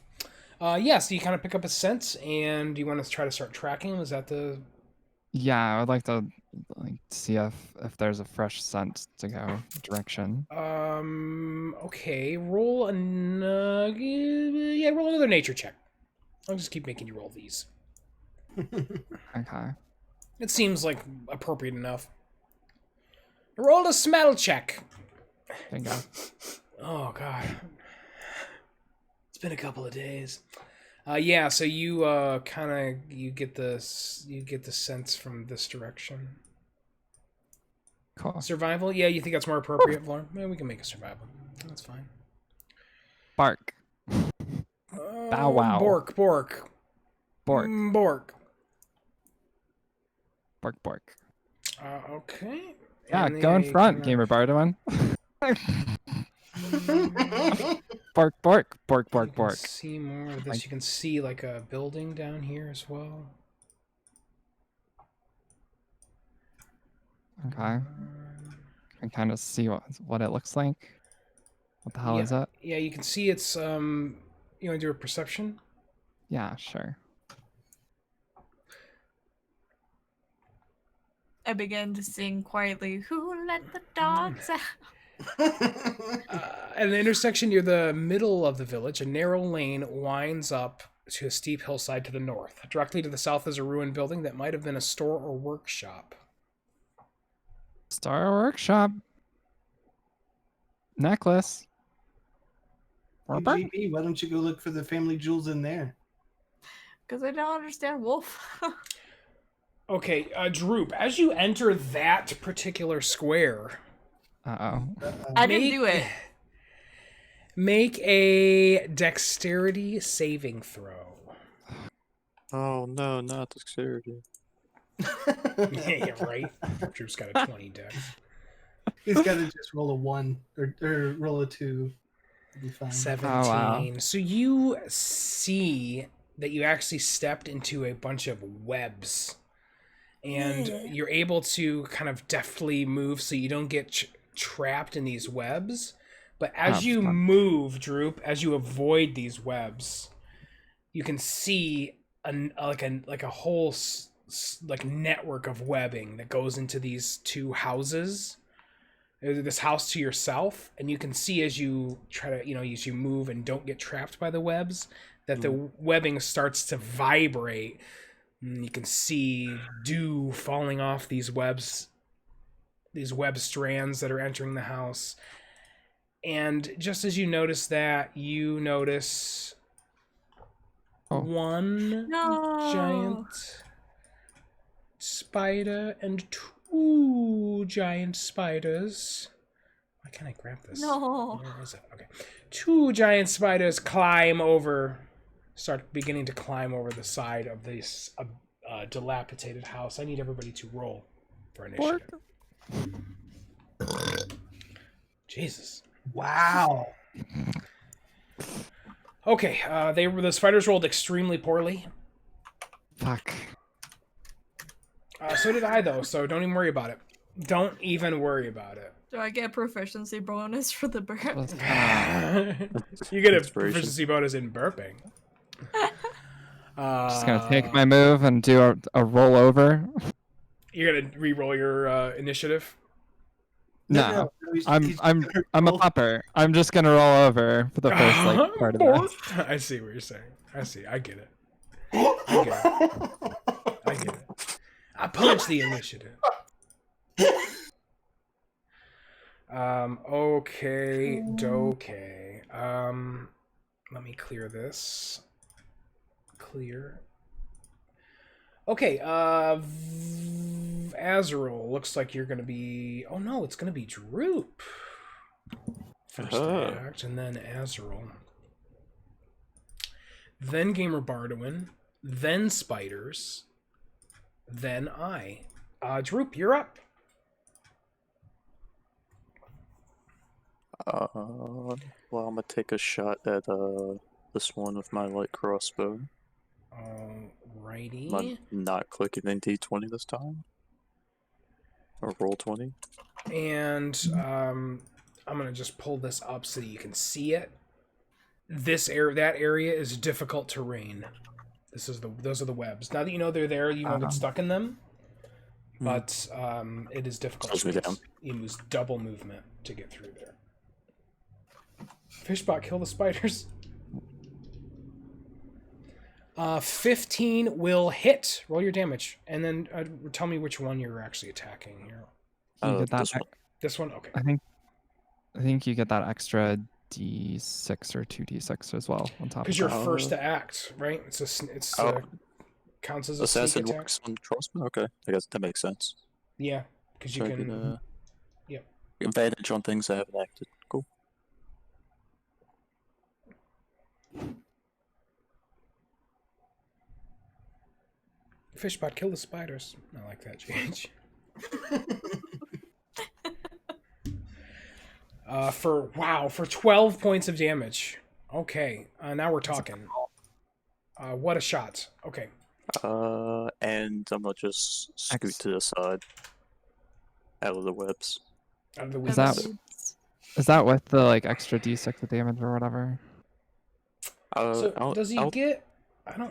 Yeah, so you kind of pick up his scent, and you want to try to start tracking him? Is that the... Yeah, I would like to see if there's a fresh scent to go direction. Okay, roll roll another nature check. I'll just keep making you roll these. Okay. It seems like appropriate enough. Roll a smell check. Bingo. Oh god. It's been a couple of days. Yeah, so you you get the sense from this direction. Cool. Survival? Yeah, you think that's more appropriate, Vlor? Yeah, we can make a survival. That's fine. Bark. Bow wow. Bork. Bork. Bork. Bork. Okay. Yeah, And go in they front, kinda- Gamer Bardoin. Bark. You can see more of this. You can see like a building down here as well. Okay. I kind of see what it looks like. What the hell is it? Yeah, you can see it's you want to do a perception? Yeah, sure. I began to sing quietly, "Who let the dogs out?" At an intersection near the middle of the village, a narrow lane winds up to a steep hillside to the north. Directly to the south is a ruined building that might have been a store or workshop. Star Workshop. Necklace. Hey, GP, why don't you go look for the family jewels in there? Because I don't understand wolf. Okay, Droop, as you enter that particular square... Uh-oh. I didn't do it. Make a dexterity saving throw. Oh no, not dexterity. Yeah, right? Droop's got a 20 dex. He's got to just roll a 1 or roll a 2. It'll be fine. 17. Oh, wow. So you see that you actually stepped into a bunch of webs. And you're able to kind of deftly move so you don't get trapped in these webs. But as you move, Droop, as you avoid these webs, you can see like a whole like network of webbing that goes into these two houses. There's this house to your south, and you can see as you try to, as you move and don't get trapped by the webs, that the webbing starts to vibrate. And you can see dew falling off these web strands that are entering the house. And just as you notice that, you notice one giant spider and two giant spiders. Why can't I grab this? No. Where is it? Okay. Two giant spiders start beginning to climb over the side of this dilapidated house. I need everybody to roll for initiative. Jesus. Wow. Okay, the spiders rolled extremely poorly. Fuck. So did I, though, so don't even worry about it. Don't even worry about it. Do I get a proficiency bonus for the burp? Let's kinda, You get a Inspiration. proficiency bonus in burping. just gonna take my move and do a rollover. You're gonna re-roll your initiative. No, he's I'm gonna a roll. pupper. I'm just gonna roll over for the first like part of this. I see what you're saying. I get it. I get it. I punch the initiative. Okay, dokay. Let me clear this. Clear. Okay, Azrael, looks like you're gonna be... Oh no, it's gonna be Droop. First act, and then Azrael. Then Gamer Bardwin. Then Spiders. Then I. Droop, you're up. Well, I'm gonna take a shot at this one with my light crossbow. Alrighty. I'm not clicking in D20 this time. Or roll 20. And I'm gonna just pull this up so that you can see it. That area is difficult terrain. Those are the webs. Now that you know they're there, you won't get stuck in them. But it is difficult. Slows me down. You use double movement to get through there. Fishbot, kill the spiders. 15 will hit. Roll your damage, and then tell me which one you're actually attacking here. You get that This one. This one, okay. I think you get that extra D6 or 2D6 as well on top. Because Of you're that. first to act, right? Counts as a Assassin sneak attack. works on crossbow? Okay, I guess that makes sense. Yeah, because you So I can. get, Yep. advantage on things I haven't acted. Cool. Fishbot, kill the spiders. I like that change. For 12 points of damage. Okay, now we're talking. What a shot. Okay. And I'm gonna just scoot to the side, out of the webs. Out of the Is weeds. Is that with the like extra D6 of damage or whatever? So does he get?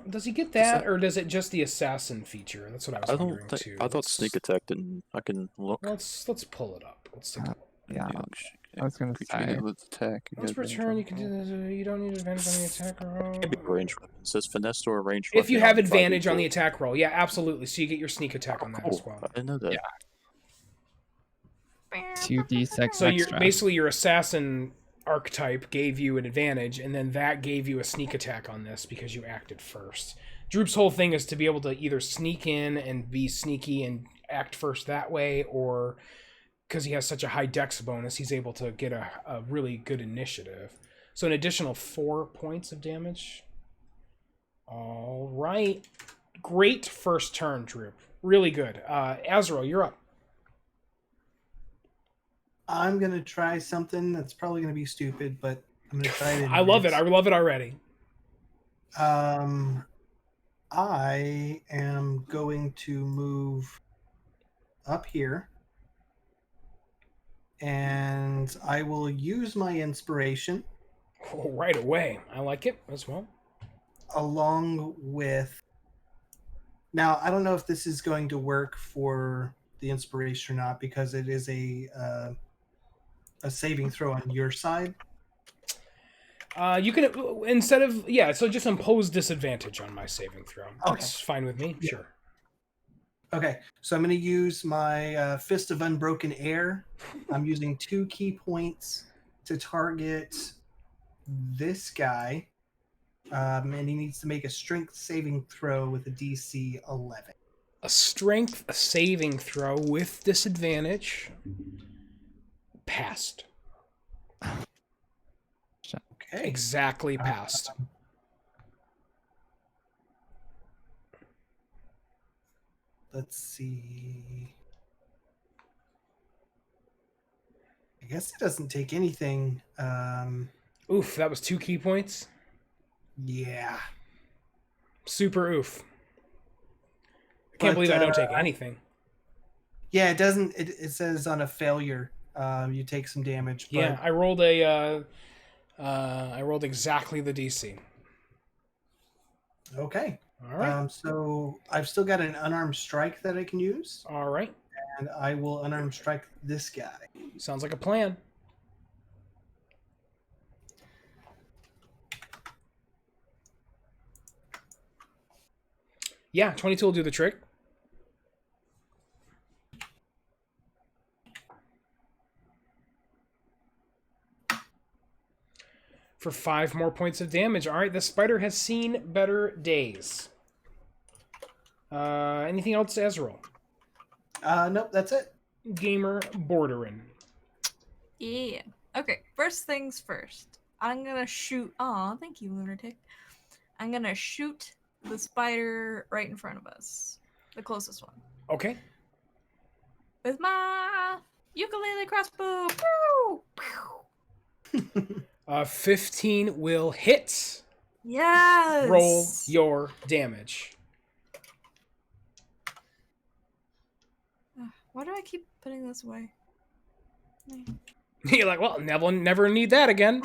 Does he get that, or does it just the assassin feature? That's what I was wondering too. I thought sneak attack didn't. I can look. Let's pull it up. Let's take a look. Yeah, I was gonna say. With attack. Once per turn, you can do this. You don't need advantage on the attack roll. It can be range weapon. It says finesse or range If you weapon have on advantage on 5d4. the attack roll, yeah, absolutely. So you get your sneak attack on that as Cool. well. I didn't know that. Yeah. 2D6 So extra. basically your assassin archetype gave you an advantage, and then that gave you a sneak attack on this because you acted first. Droop's whole thing is to be able to either sneak in and be sneaky and act first that way, or because he has such a high dex bonus, he's able to get a really good initiative. So an additional 4 points of damage. All right. Great first turn, Droop. Really good. Azrael, you're up. I'm gonna try something that's probably gonna be stupid, but I'm gonna try it. I love it. I love it already. I am going to move up here, and I will use my inspiration Oh, right away. I like it as well. along with. Now, I don't know if this is going to work for the inspiration or not because it is a saving throw on your side. You can instead of so just impose disadvantage on my saving throw. That's fine with me. Sure. Okay, so I'm going to use my Fist of Unbroken Air. I'm using 2 key points to target this guy, and he needs to make a strength saving throw with a DC 11. A strength saving throw with disadvantage. Passed. Okay. Exactly passed. Let's see. I guess it doesn't take anything. Oof, that was 2 key points. Yeah. Super oof. I can't believe I don't take anything. Yeah, it doesn't. It says on a failure, you take some damage. But Yeah, I rolled exactly the DC. okay. All right. So I've still got an unarmed strike that I can use, All right. and I will unarmed strike this guy. Sounds like a plan. Yeah, 22 will do the trick. For 5 more points of damage. All right, the spider has seen better days. Anything else, Ezreal? Nope, that's it. Gamer Borderin. Yeah. Okay, first things first. I'm gonna shoot. Aw, thank you, Lunatic. I'm gonna shoot the spider right in front of us. The closest one. Okay. With my ukulele crossbow. Woo! 15 will hit. Yes! Roll your damage. Why do I keep putting this away? You're like, well, never need that again.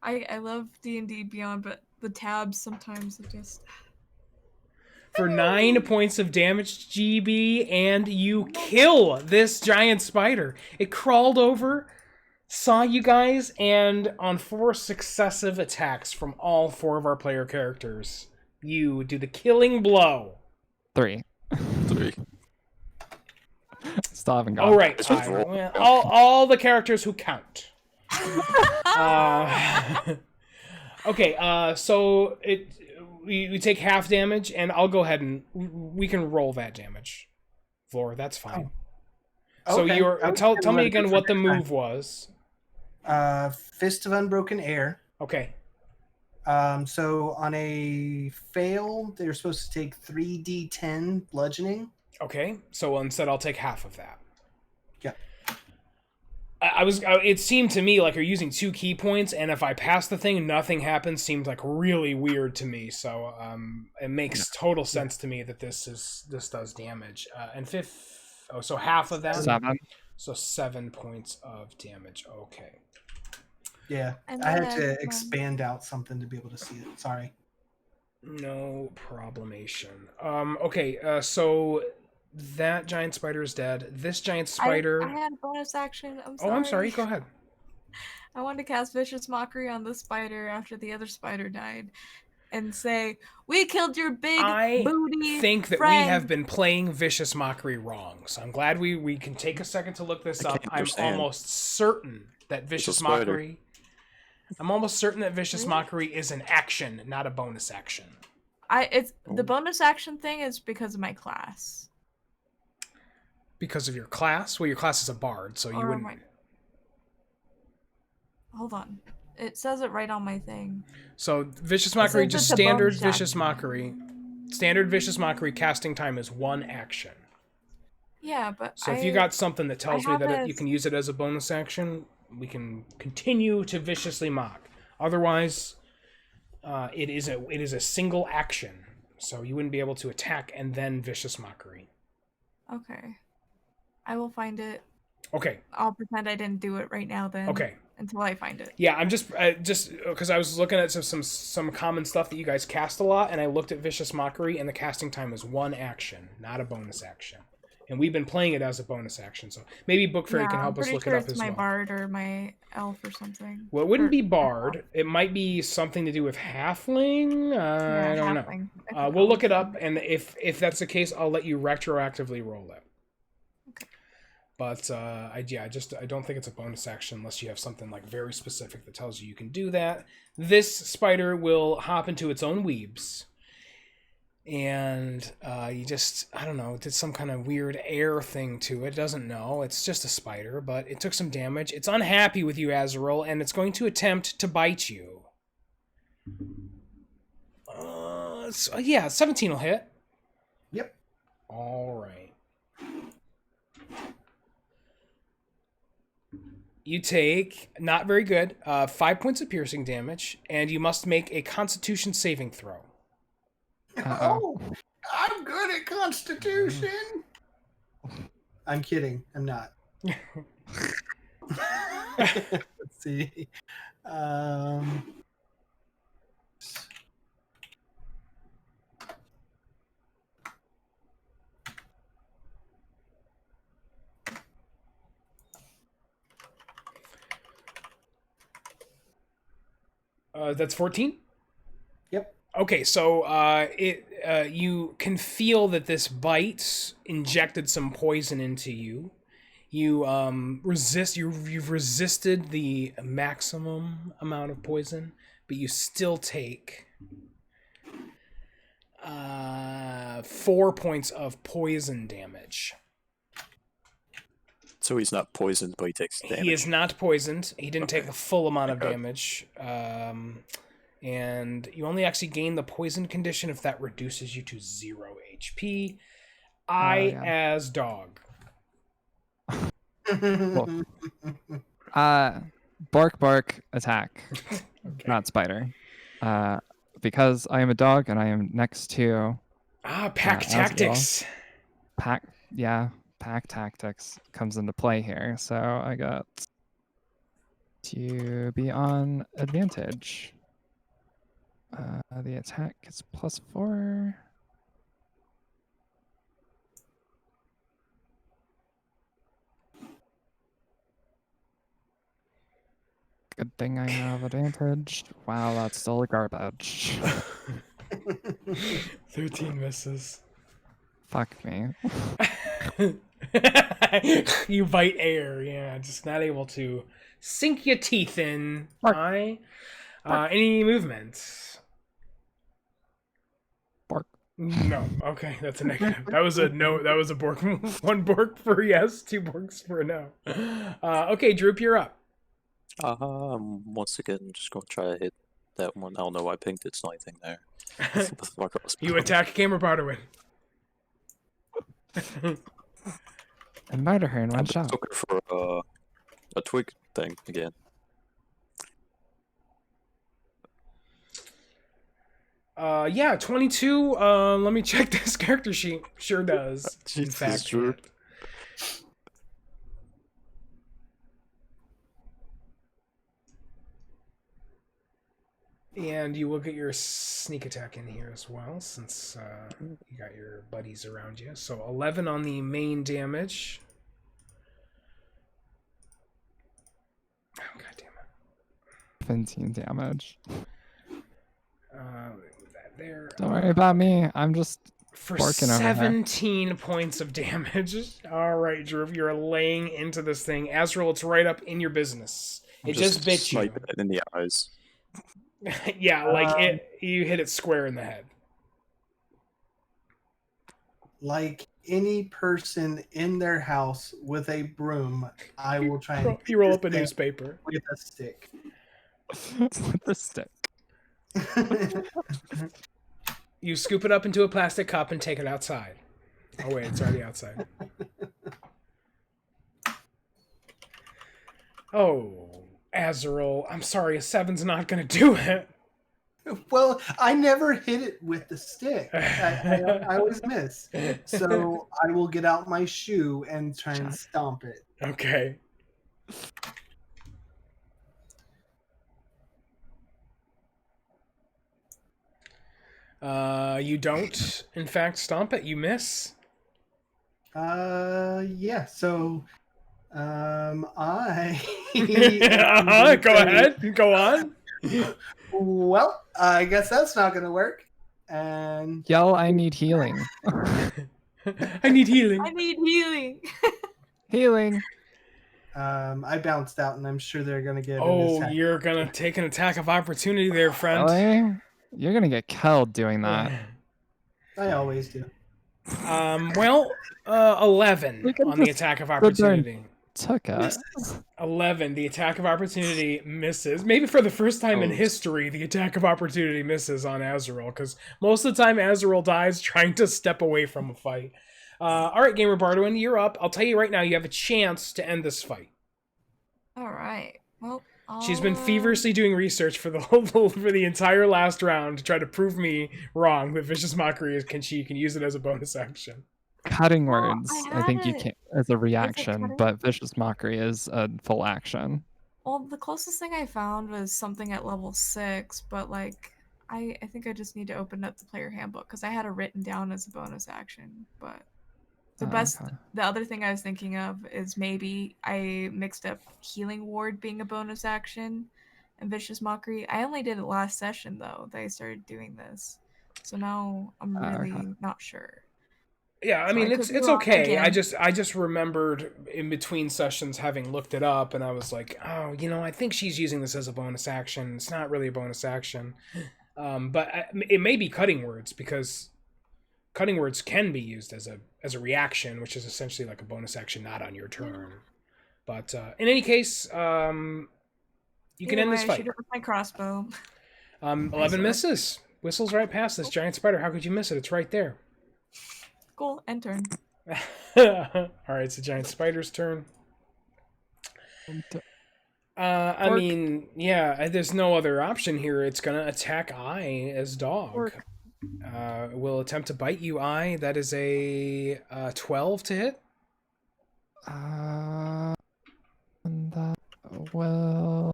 I love D&D Beyond, but the tabs sometimes are just... For 9 points of damage, GB, and you kill this giant spider. It crawled over, saw you guys, and on 4 successive attacks from all 4 of our player characters, you do the killing blow. 3. 3. Still haven't gone. All right, It's just roll. all the characters who count. Okay, so we take half damage, and I'll go ahead and we can roll that damage. Floor, that's fine. So Okay. you're tell me again what the move was. Fist of Unbroken Air. Okay. So on a fail, they're supposed to take 3d10 bludgeoning. Okay. So instead, I'll take half of that. Yeah. It seemed to me like you're using 2 key points, and if I pass the thing, nothing happens. Seemed like really weird to me. So it makes total sense to me that this does damage. And so half of that. 7. So 7 points of damage. Okay. Yeah, And I had then, to expand out something to be able to see it. Sorry. No problemation. Okay. So that giant spider is dead. This giant spider. I had a bonus action. Oh, I'm sorry. Go ahead. I wanted to cast Vicious Mockery on the spider after the other spider died and say, we killed your big booty I think that friend. we have been playing Vicious Mockery wrong. So I'm glad we can take a second to look this I up. can't I'm understand. almost certain that Vicious spider. Mockery... I'm almost certain that Vicious Really? Mockery is an action, not a bonus action. The bonus action thing is because of my class. Because of your class? Well, your class is a bard, so you Or wouldn't... my- Hold on. It says it right on my thing. So Vicious Mockery, says just it's a standard bonus Vicious action. Mockery. Standard Vicious Mockery casting time is 1 action. Yeah, but So if you got something that tells me have that it you as- can use it as a bonus action, we can continue to viciously mock. Otherwise, it is a single action, so you wouldn't be able to attack and then Vicious Mockery. Okay. I will find it. Okay. I'll pretend I didn't do it right now then. Okay. Until I find it. Yeah, I'm just because I was looking at some common stuff that you guys cast a lot, and I looked at Vicious Mockery, and the casting time is 1 action, not a bonus action. And we've been playing it as a bonus action, so maybe Book Fairy can help us look it up it's as my well. bard or my elf or something. Well, it wouldn't Or- be Bard. It might be something to do with Halfling. Yeah, I don't know. halfling. I We'll look it forgot. up, and if that's the case, I'll let you retroactively roll it. Okay. But I don't think it's a bonus action unless you have something like very specific that tells you can do that. This spider will hop into its own weebs, and I don't know, did some kind of weird air thing to it. It doesn't know. It's just a spider, but it took some damage. It's unhappy with you, Azrael, and it's going to attempt to bite you. 17 will hit. Yep. All right. You take, not very good, 5 points of piercing damage, and you must make a Constitution saving throw. Uh-oh. Oh, I'm good at Constitution. I'm kidding. I'm not. Let's see. That's 14? Yep. Okay, so you can feel that this bite injected some poison into you. You you've resisted the maximum amount of poison, but you still take 4 points of poison damage. So he's not poisoned, but he takes damage. He is not poisoned. He didn't take Okay. the full amount of Okay. damage. And you only actually gain the poison condition if that reduces you to 0 HP. As dog. Bark, bark, attack. Okay. Not spider. Because I am a dog and I am next to Pack as tactics. pack. Yeah, pack tactics comes into play here. So I got to be on advantage. The attack is +4. Good thing I have advantage. Wow, that's still garbage. 13 misses. Fuck me. You bite air, yeah, just not able to sink your teeth in. Bark. Any movement? Bark. No. Okay, that's a negative. That was a no. That was a bork. 1 bork for yes, 2 borks for no. Okay, Droop, you're up. Once again, just gonna try to hit that one. I don't know why I pinged it. It's not anything there. What the fuck else? You attack Gamer Bartowin. And murder her in one I'm shot. looking for a twig thing again. Yeah, 22. Let me check this character sheet. Sure does. In Jesus, fact, Droop. and you will get your sneak attack in here as well, since you got your buddies around you. So 11 on the main damage. Oh, God damn it. 17 damage. That there. Don't worry about me. I'm just For barking over here. 17 points of damage. All right, Drew, you're laying into this thing. Azrael, it's right up in your business. It just bit you. snipe it in the eyes. Yeah, like you hit it square in the head. Like any person in their house with a broom, I will try and You roll hit up a this thing newspaper. with a stick. with the stick. You scoop it up into a plastic cup and take it outside. Oh wait, it's already outside. Oh, Azrael, I'm sorry, a 7's not gonna do it. Well, I never hit it with the stick. I always miss. So I will get out my shoe and try and stomp it. Okay. You don't, in fact, stomp it. You miss. Yeah. So, I. Go ahead. Go on. Well, I guess that's not gonna work. And Yell, I need healing. I need healing. I need healing. Healing. I bounced out, and I'm sure they're gonna get. an Oh, attack. you're gonna take an attack of opportunity there, friend. Really? You're gonna get killed doing that. I always do. Well, 11 We can on the just attack of darn- opportunity. Took it. 11, the attack of opportunity misses. Maybe for the first time in history, the attack of opportunity misses on Azrael, because most of the time Azrael dies trying to step away from a fight. All right, Gamer Bartowin, you're up. I'll tell you right now, you have a chance to end this fight. All right. Well, She's been feverishly doing research for the for the entire last round to try to prove me wrong that Vicious Mockery can use it as a bonus action. cutting Well, words, I I think had you it. can as a reaction, cutting? but vicious mockery is a full action. Well, the closest thing I found was something at level 6, but like I think I just need to open up the player handbook because I had it written down as a bonus action. But Okay. the other thing I was thinking of is maybe I mixed up healing ward being a bonus action and vicious mockery. I only did it last session though that I started doing this, so now I'm really Okay. not sure. Yeah, I So mean I could it's be wrong okay. again. I just remembered in between sessions having looked it up, and I was like, oh, I think she's using this as a bonus action. It's not really a bonus action, but it may be cutting words because cutting words can be used as a reaction, which is essentially like a bonus action not on your turn. But in any case, you can Either end way, this I fight. shoot it with my crossbow. 11 swear. misses. Whistles right past this giant spider. How could you miss it? It's right there. Cool. End turn. All right, it's the giant spider's turn. I Orc. mean, yeah, there's no other option here. It's gonna attack I as dog. Orc. Will attempt to bite you, I. That is a 12 to hit. And that will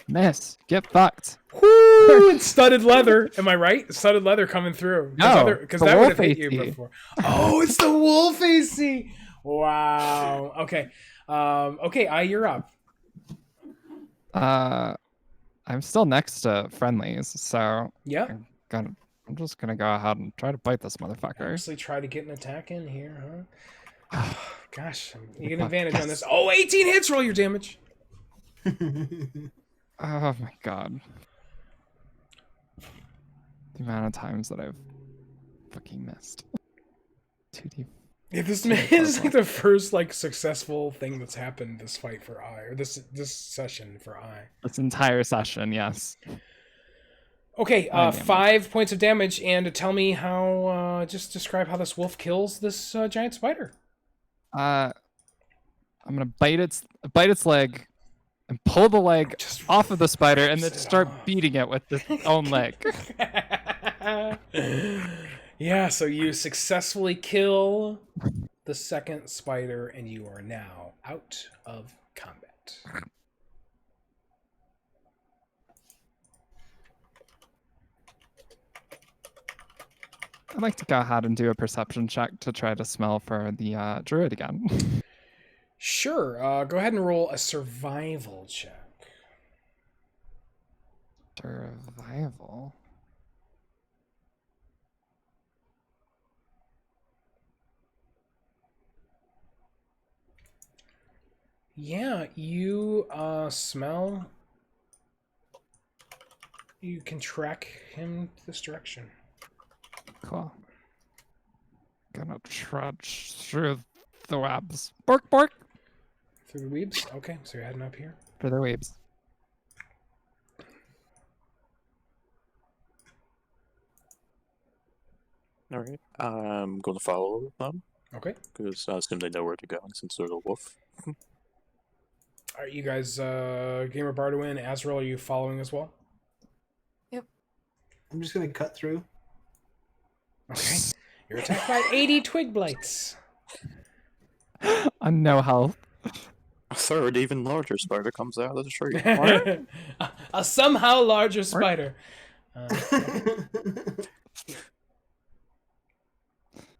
miss. Get fucked. Whoo! It's studded leather. Am I right? Studded leather coming through. No, because the that would wolf have hit you AC. before. Oh, it's the wolf AC. Wow. Okay. Okay, I, you're up. I'm still next to friendlies, so Yep. I'm just gonna go ahead and try to bite this motherfucker. Actually try to get an attack in here, huh? Gosh, you get an Fuck, advantage on yes. this. Oh, 18 hits. Roll your damage. Oh my god. The amount of times that I've fucking missed. 2D. Yeah, this is like the first like successful thing that's happened this fight for I, or this session for I. This entire session, yes. Okay, 5 5 points of damage, and tell me how. Just describe how this wolf kills this giant spider. I'm gonna bite its leg and pull the leg off of the spider and then rips it start off. beating it with its own leg. Yeah, so you successfully kill the second spider, and you are now out of combat. I'd like to go ahead and do a perception check to try to smell for the druid again. Sure, go ahead and roll a survival check. Survival. Yeah, you smell. You can track him this direction. Cool. Gonna trudge through the webs. Bork, bork! Through the weebs? Okay, so you're heading up here. For the weebs. All right. I'm going to follow them Okay. because I assume they know where to go since they're the wolf. Alright, you guys, Gamer Barduin, Azrael, are you following as well? I'm just gonna cut through. Okay. You're attacked by 80 twig blights. On no health. A third, even larger spider comes out of the tree. A somehow larger spider.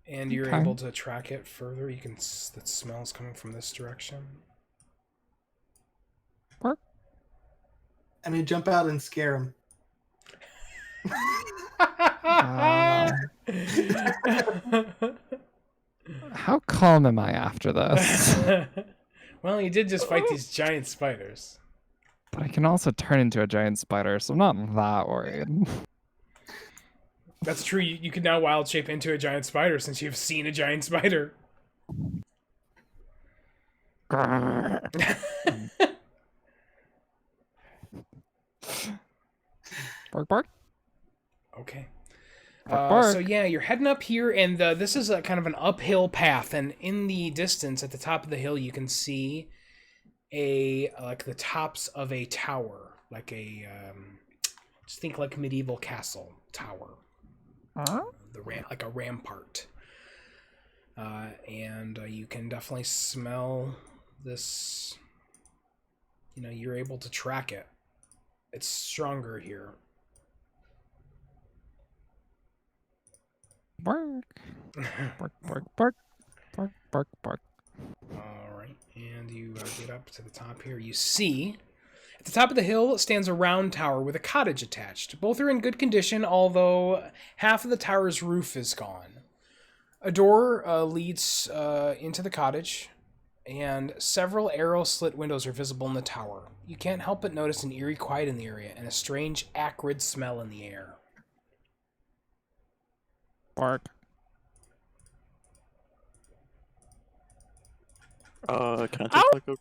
And you're Okay. able to track it further. You can. That smell's coming from this direction. Bork. I'm gonna jump out and scare him. How calm am I after this? Well, you did just fight these giant spiders. But I can also turn into a giant spider, so I'm not that worried. That's true. You can now wild shape into a giant spider since you've seen a giant spider. Bark, bark. Okay. Bark, bark. So yeah, you're heading up here, and this is a kind of an uphill path. And in the distance, at the top of the hill, you can see like the tops of a tower, like a just think like medieval castle tower. Huh? Like a rampart. And you can definitely smell this. You know, you're able to track it. It's stronger here. Bark. Bark, bark, bark. Bark, bark, bark. All right, and you get up to the top here. You see, at the top of the hill stands a round tower with a cottage attached. Both are in good condition, although half of the tower's roof is gone. A door leads into the cottage, and several arrow-slit windows are visible in the tower. You can't help but notice an eerie quiet in the area and a strange, acrid smell in the air. Bark. Can I take like a...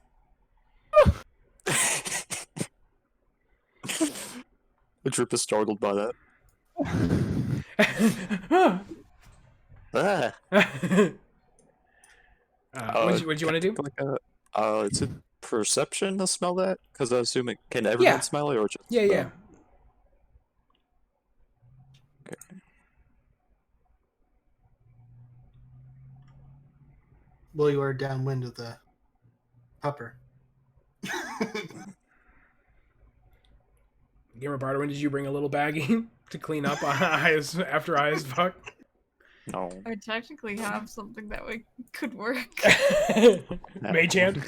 The Drip is startled by that. Ah! What do you want to do? Like it's a perception to smell that? Because I assume it can everyone smell it or just Yeah. Okay. Well, you are downwind of the pupper. Gamer Barter, when did you bring a little baggie to clean up after I as fuck? No. I technically have something that could work. Mage hand.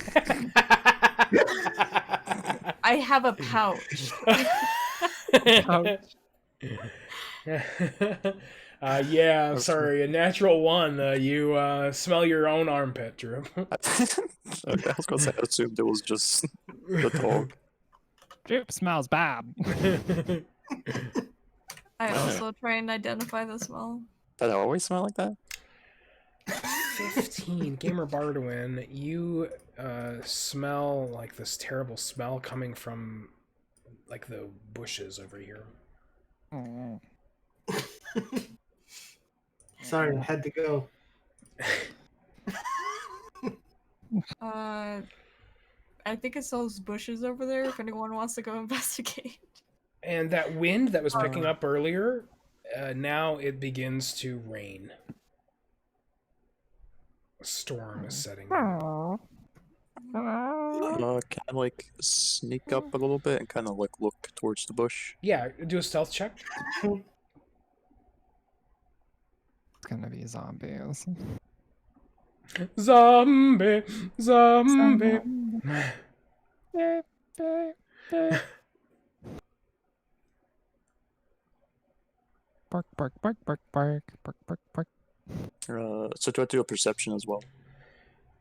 I have a pouch. Yeah, sorry, a natural one. You smell your own armpit, Drew. I was gonna say, I assumed it was just the dog. Drip smells bad. I also try and identify the smell. Does it always smell like that? 15. Gamer Bardwin, you smell like this terrible smell coming from like the bushes over here. Oh. Sorry, I had to go. I think it's those bushes over there if anyone wants to go investigate. And that wind that was picking up earlier, now it begins to rain. A storm is setting in. Can I like sneak up a little bit and kind of like look towards the bush? Yeah, do a stealth check. It's gonna be zombies. Zombie. Bark, bark, bark, bark, bark, bark, bark, bark. So do I do a perception as well?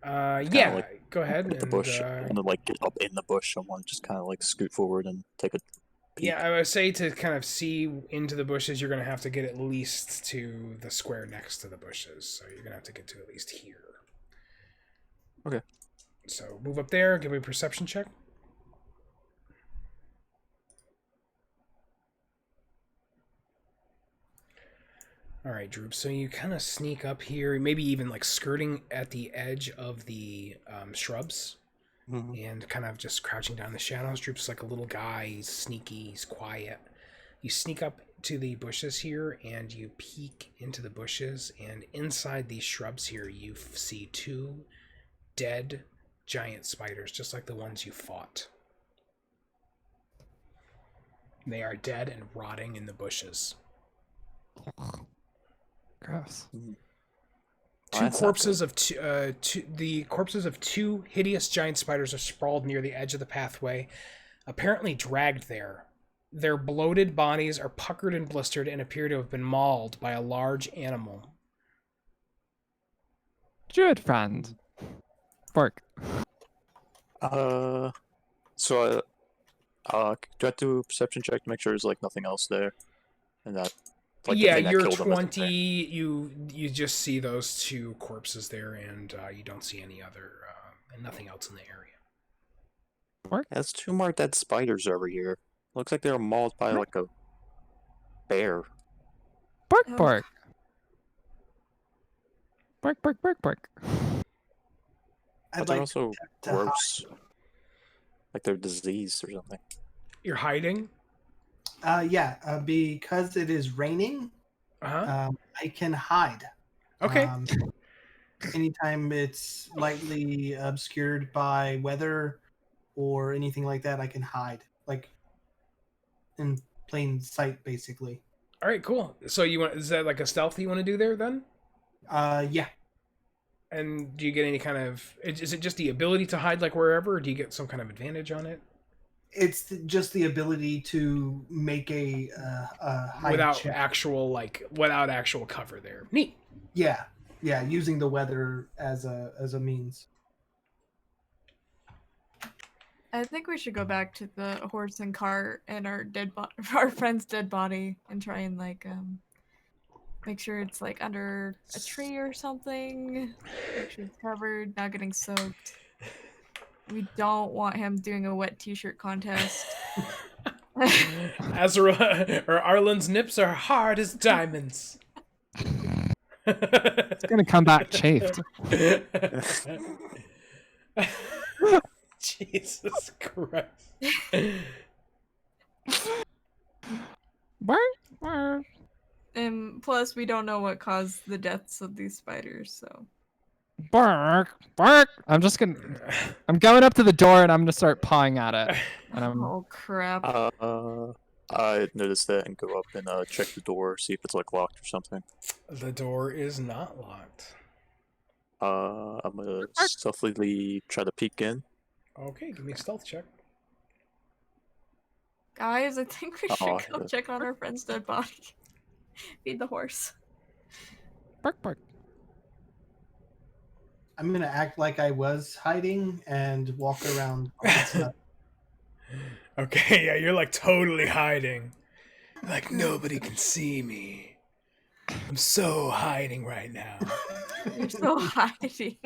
Yeah, like, go ahead. Hit the bush. I want to like get up in the bush. I want to just kind of like scoot forward and take a peek. Yeah, I would say to kind of see into the bushes, you're going to have to get at least to the square next to the bushes. So you're going to have to get to at least here. Okay. So move up there. Give me a perception check. All right, Droop. So you kind of sneak up here, maybe even like skirting at the edge of the shrubs. And kind of just crouching down in the shadows. Droop's like a little guy. He's sneaky. He's quiet. You sneak up to the bushes here, and you peek into the bushes. And inside these shrubs here, you see two dead giant spiders, just like the ones you fought. They are dead and rotting in the bushes. Gross. The corpses of two hideous giant spiders are sprawled near the edge of the pathway, apparently dragged there. Their bloated bodies are puckered and blistered and appear to have been mauled by a large animal. Good friend. Bark. So do I have to do a perception check to make sure there's like nothing else there, and that. Like yeah, you're 20. You just see those two corpses there, and you don't see any other, and nothing else in the area. Bark. There's two more dead spiders over here. Looks like they were mauled by like a bear. Bark, Oh. bark. Bark, bark, bark, bark. But they're also gross. Like they're diseased or something. You're hiding? Because it is raining, I can hide. Okay. anytime it's lightly obscured by weather or anything like that, I can hide, like in plain sight, basically. All right, cool. So is that like a stealth you want to do there then? Yeah. And do you get any kind of? Is it just the ability to hide like wherever, or do you get some kind of advantage on it? It's just the ability to make a hide Without check. without actual cover there. Neat. Yeah, using the weather as a means. I think we should go back to the horse and cart and our our friend's dead body, and try and make sure it's like under a tree or something. Make sure it's covered, not getting soaked. We don't want him doing a wet t-shirt contest. Azura or Arlen's nips are hard as diamonds. It's gonna come back chafed. Jesus Christ. And plus, we don't know what caused the deaths of these spiders, so. Bark, bark. I'm going up to the door and I'm gonna start pawing at it. And Oh crap. I noticed that and go up and check the door, see if it's like locked or something. The door is not locked. I'm gonna stealthily try to peek in. Okay, give me a stealth check. Guys, I think we should go yeah. check on our friend's dead body. Feed the horse. bark, bark. I'm gonna act like I was hiding and walk around. Okay, yeah, you're like totally hiding. Like nobody can see me. I'm so hiding right now. You're so hiding.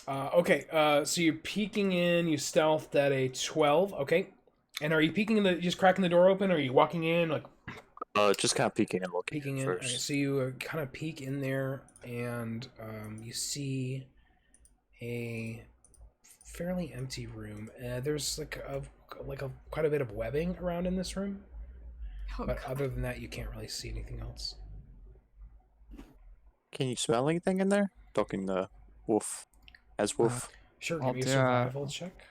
Okay, so you're peeking in, you stealthed at a 12, okay. And are you peeking in just cracking the door open, or are you walking in, like... Just kind of peeking and looking Peeking in, first. okay, so you kind of peek in there, and you see a fairly empty room. There's quite a bit of webbing around in this room, Oh, but God. other than that, you can't really see anything else. Can you smell anything in there? Talking to Wolf. As Wolf. Sure, I'll give me a do, survival check.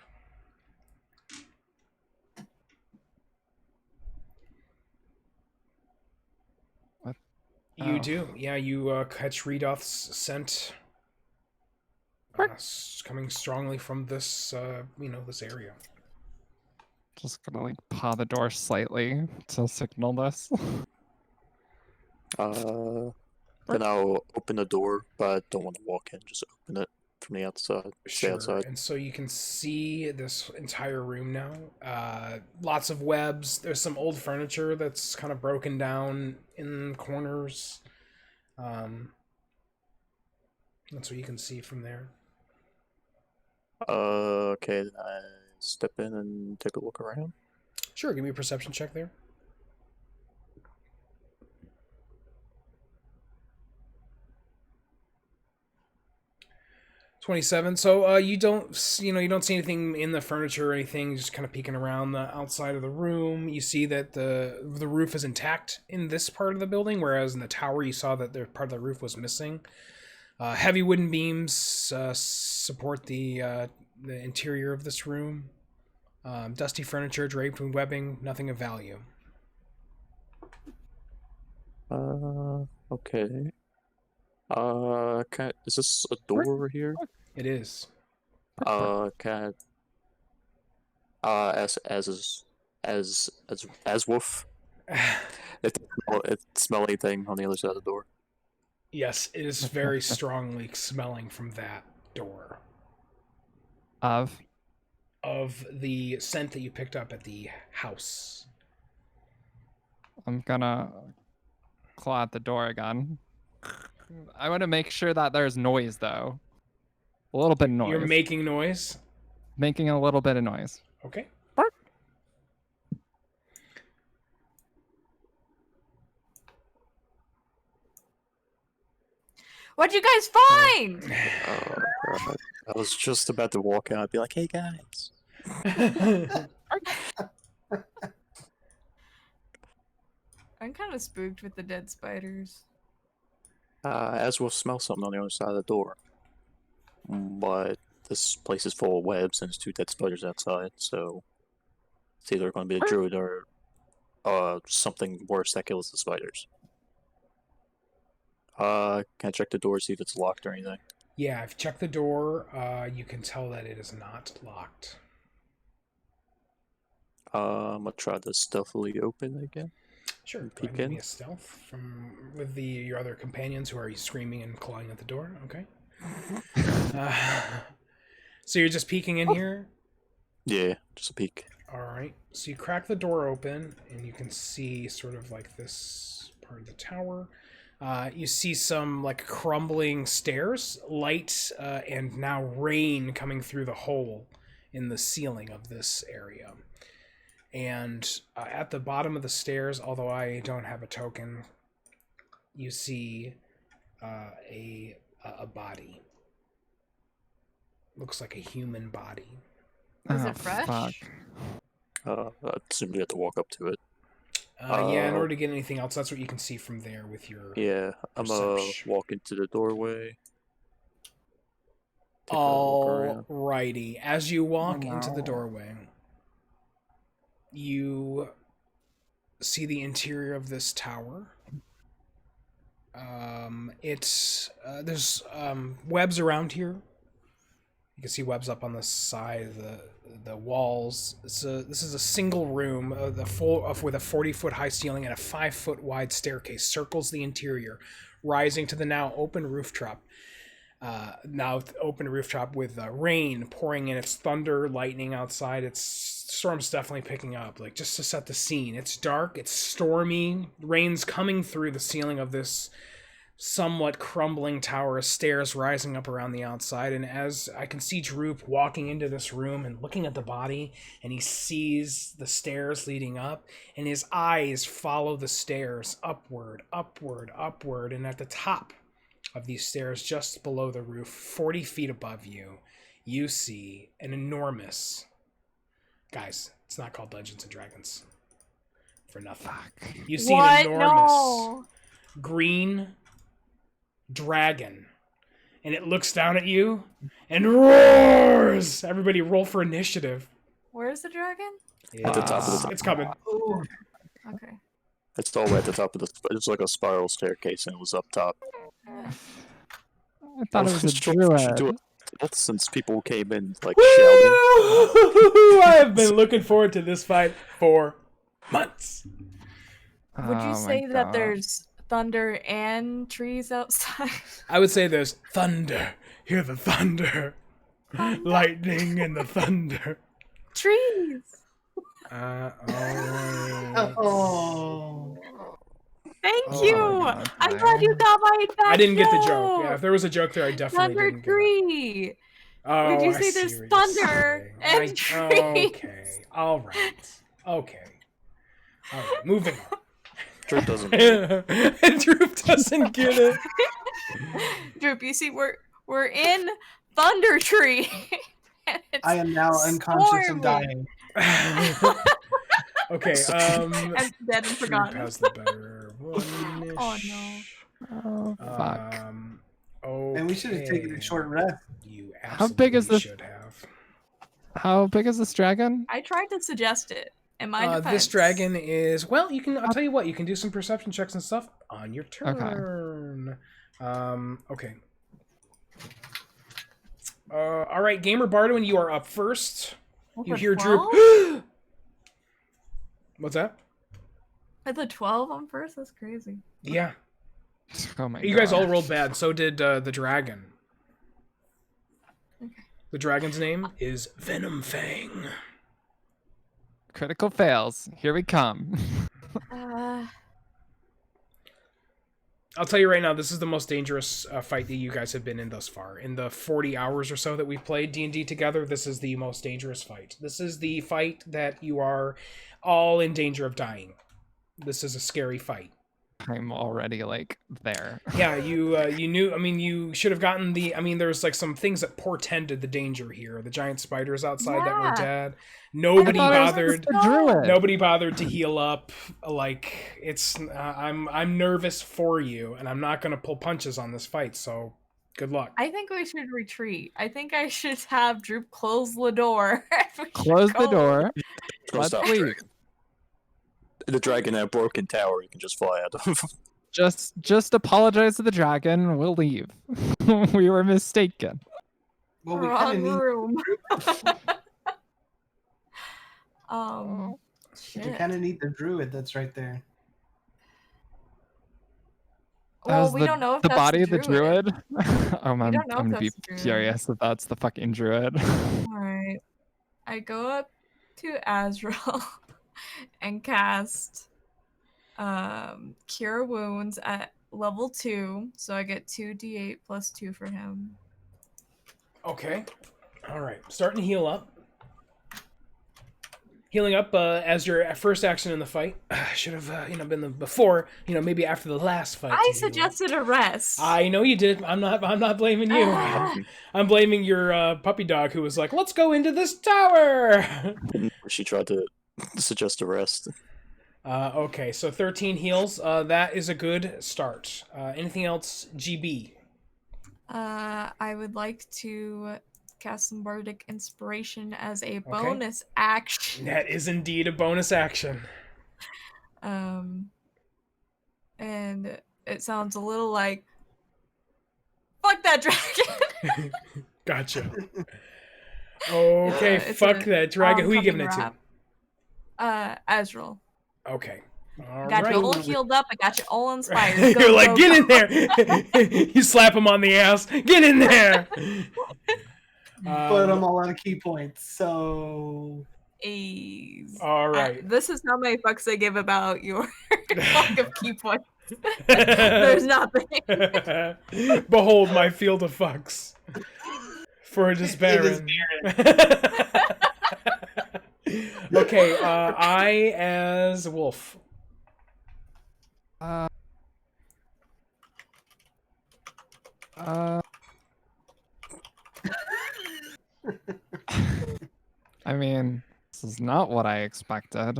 What? You Oh. do, yeah. You catch Redoth's scent coming strongly from this, this area. Just gonna like paw the door slightly to signal this. Then I'll open the door, but I don't want to walk in. Just open it from the outside. Stay Sure, outside. and so you can see this entire room now. Lots of webs. There's some old furniture that's kind of broken down in corners. That's what you can see from there. Okay, then I step in and take a look around. Sure, give me a perception check there. 27. So you don't see anything in the furniture or anything. Just kind of peeking around the outside of the room. You see that the roof is intact in this part of the building, whereas in the tower you saw that the part of the roof was missing. Heavy wooden beams support the interior of this room. Dusty furniture draped with webbing. Nothing of value. Okay. Is this a door over here? It is. Can I, as Wolf, if it smell anything on the other side of the door? Yes, it is very strongly smelling from that door. Of The scent that you picked up at the house. I'm gonna claw at the door again. I want to make sure that there's noise though. A little bit of noise. You're making noise? Making a little bit of noise. Okay. Bark. What'd you guys find? God. I was just about to walk out and be like, hey guys. I'm kind of spooked with the dead spiders. Azrael smells something on the other side of the door, but this place is full of webs and there's 2 dead spiders outside, so it's either going to be a druid or something worse that kills the spiders. Can I check the door, see if it's locked or anything? Yeah, if you check the door, you can tell that it is not locked. I'm gonna try to stealthily open it again. Sure, go Peek ahead and give me in. a stealth with your other companions who are screaming and clawing at the door. Okay. So you're just peeking in here? Yeah, just a peek. All right. So you crack the door open, and you can see sort of like this part of the tower. You see some like crumbling stairs, light, and now rain coming through the hole in the ceiling of this area. And at the bottom of the stairs, although I don't have a token, you see a body. Looks like a human body. Is it fresh? Fuck. I assume you have to walk up to it. Yeah, in order to get anything else, that's what you can see from there with your... Yeah, I'm gonna Perception. walk into the doorway. Take a look around. Alrighty. As you walk into the doorway, you see the interior of this tower. There's webs around here. You can see webs up on the side of the walls. This is a single room with a 40-foot high ceiling and a 5-foot wide staircase circles the interior, rising to the now open rooftop. With rain pouring in. It's thunder, lightning outside. It's storm's definitely picking up. Like, just to set the scene, it's dark, it's stormy, rain's coming through the ceiling of this somewhat crumbling tower of stairs rising up around the outside. And as I can see Droop walking into this room and looking at the body, and he sees the stairs leading up, and his eyes follow the stairs upward, upward, upward, and at the top of these stairs, just below the roof, 40 feet above you, you see an enormous... Guys, it's not called Dungeons and Dragons for nothing. You see an enormous green dragon, and it looks down at you and roars. Everybody roll for initiative. Where's the dragon? At the top of the... It's coming. Okay. It's all the way at the top of the... It's like a spiral staircase, and it was up top. I thought it was a Should druid. do it since people came in, like, Woo! shouting. I have been looking forward to this fight for months. Would you Oh my say that God. there's thunder and trees outside? I would say there's thunder. Hear the thunder. Lightning and the thunder. Trees! Alright. Oh. Thank Oh you! my God, I'm glad you got my back I didn't get the joke. joke. Yeah, if there was a joke there, I definitely didn't get it. Thundertree! Oh, Would you I say see there's what you're thunder saying. and trees? Okay. All right. Okay. All right. Moving on. Drew doesn't. And Droop doesn't get it. Droop, you see, we're in Thundertree. And it's I am now unconscious and storming. dying. Okay. I'm dead and Droop forgotten. has the better one. Oh no. Oh, fuck. And we should have taken a short rest. You How big is absolutely this- should have. How big is this dragon? I tried to suggest it. In my defense. This dragon is, well, you can, I'll tell you what, you can do some perception checks and stuff on your turn. Okay. All right, Gamer Bardwin, you are up first. You hear Droop. 12? What's that? At the 12 on first? That's crazy. Yeah. Oh my You guys God. all rolled bad. So did the dragon. Okay. The dragon's name is Venom Fang. Critical fails. Here we come. I'll tell you right now, this is the most dangerous fight that you guys have been in thus far. In the 40 hours or so that we've played D&D together, this is the most dangerous fight. This is the fight that you are all in danger of dying. This is a scary fight. I'm already like there. Yeah, you knew. I mean, you should have gotten the. I mean, there's like some things that portended the danger here. The giant spiders outside that were Yeah. dead. Nobody I thought it was bothered. the druid. Nobody bothered to heal up. Like it's. I'm nervous for you, and I'm not gonna pull punches on this fight. So, good luck. I think we should retreat. I think I should have Droop close the door. We should Close the go. door. Don't Let's stop leave. dragon. The dragon in a broken tower you can just fly out of. Just apologize to the dragon. We'll leave. We were mistaken. Well, we kind Wrong of room. Oh. need. You Shit. kind of need the druid that's right there. That Well, was we don't know if the that's body the of the druid. I'm don't know if gonna be that's the druid. furious if that's the fucking druid. All right. I go up to Azrael and cast Cure Wounds at level 2, so I get 2d8 plus 2 for him. Okay. All right. Starting to heal up. Healing up as your first action in the fight. Should have been before. Maybe after the last fight. I to heal up. suggested a rest. I know you did. I'm not blaming you. I'm blaming your puppy dog who was like, "Let's go into this tower." She tried to suggest a rest. Okay, so 13 heals. That is a good start. Anything else, GB? I would like to cast some Bardic Inspiration as a bonus action. That is indeed a bonus action. And it sounds a little like, "Fuck that dragon." Gotcha. Okay, It's fuck that dragon. Who are you giving it oncoming rap. Azrael. to? Okay. All Got right. you all healed up. I got you all inspired. Go, You're like, go, get go." in there. You slap him on the ass. Get in there. But I'm all out of key points, so Ease. All right. This is how many fucks I give about your lack of key points. There's nothing. Behold my field of fucks. For despairing. Okay, I as Wolf. I mean, this is not what I expected.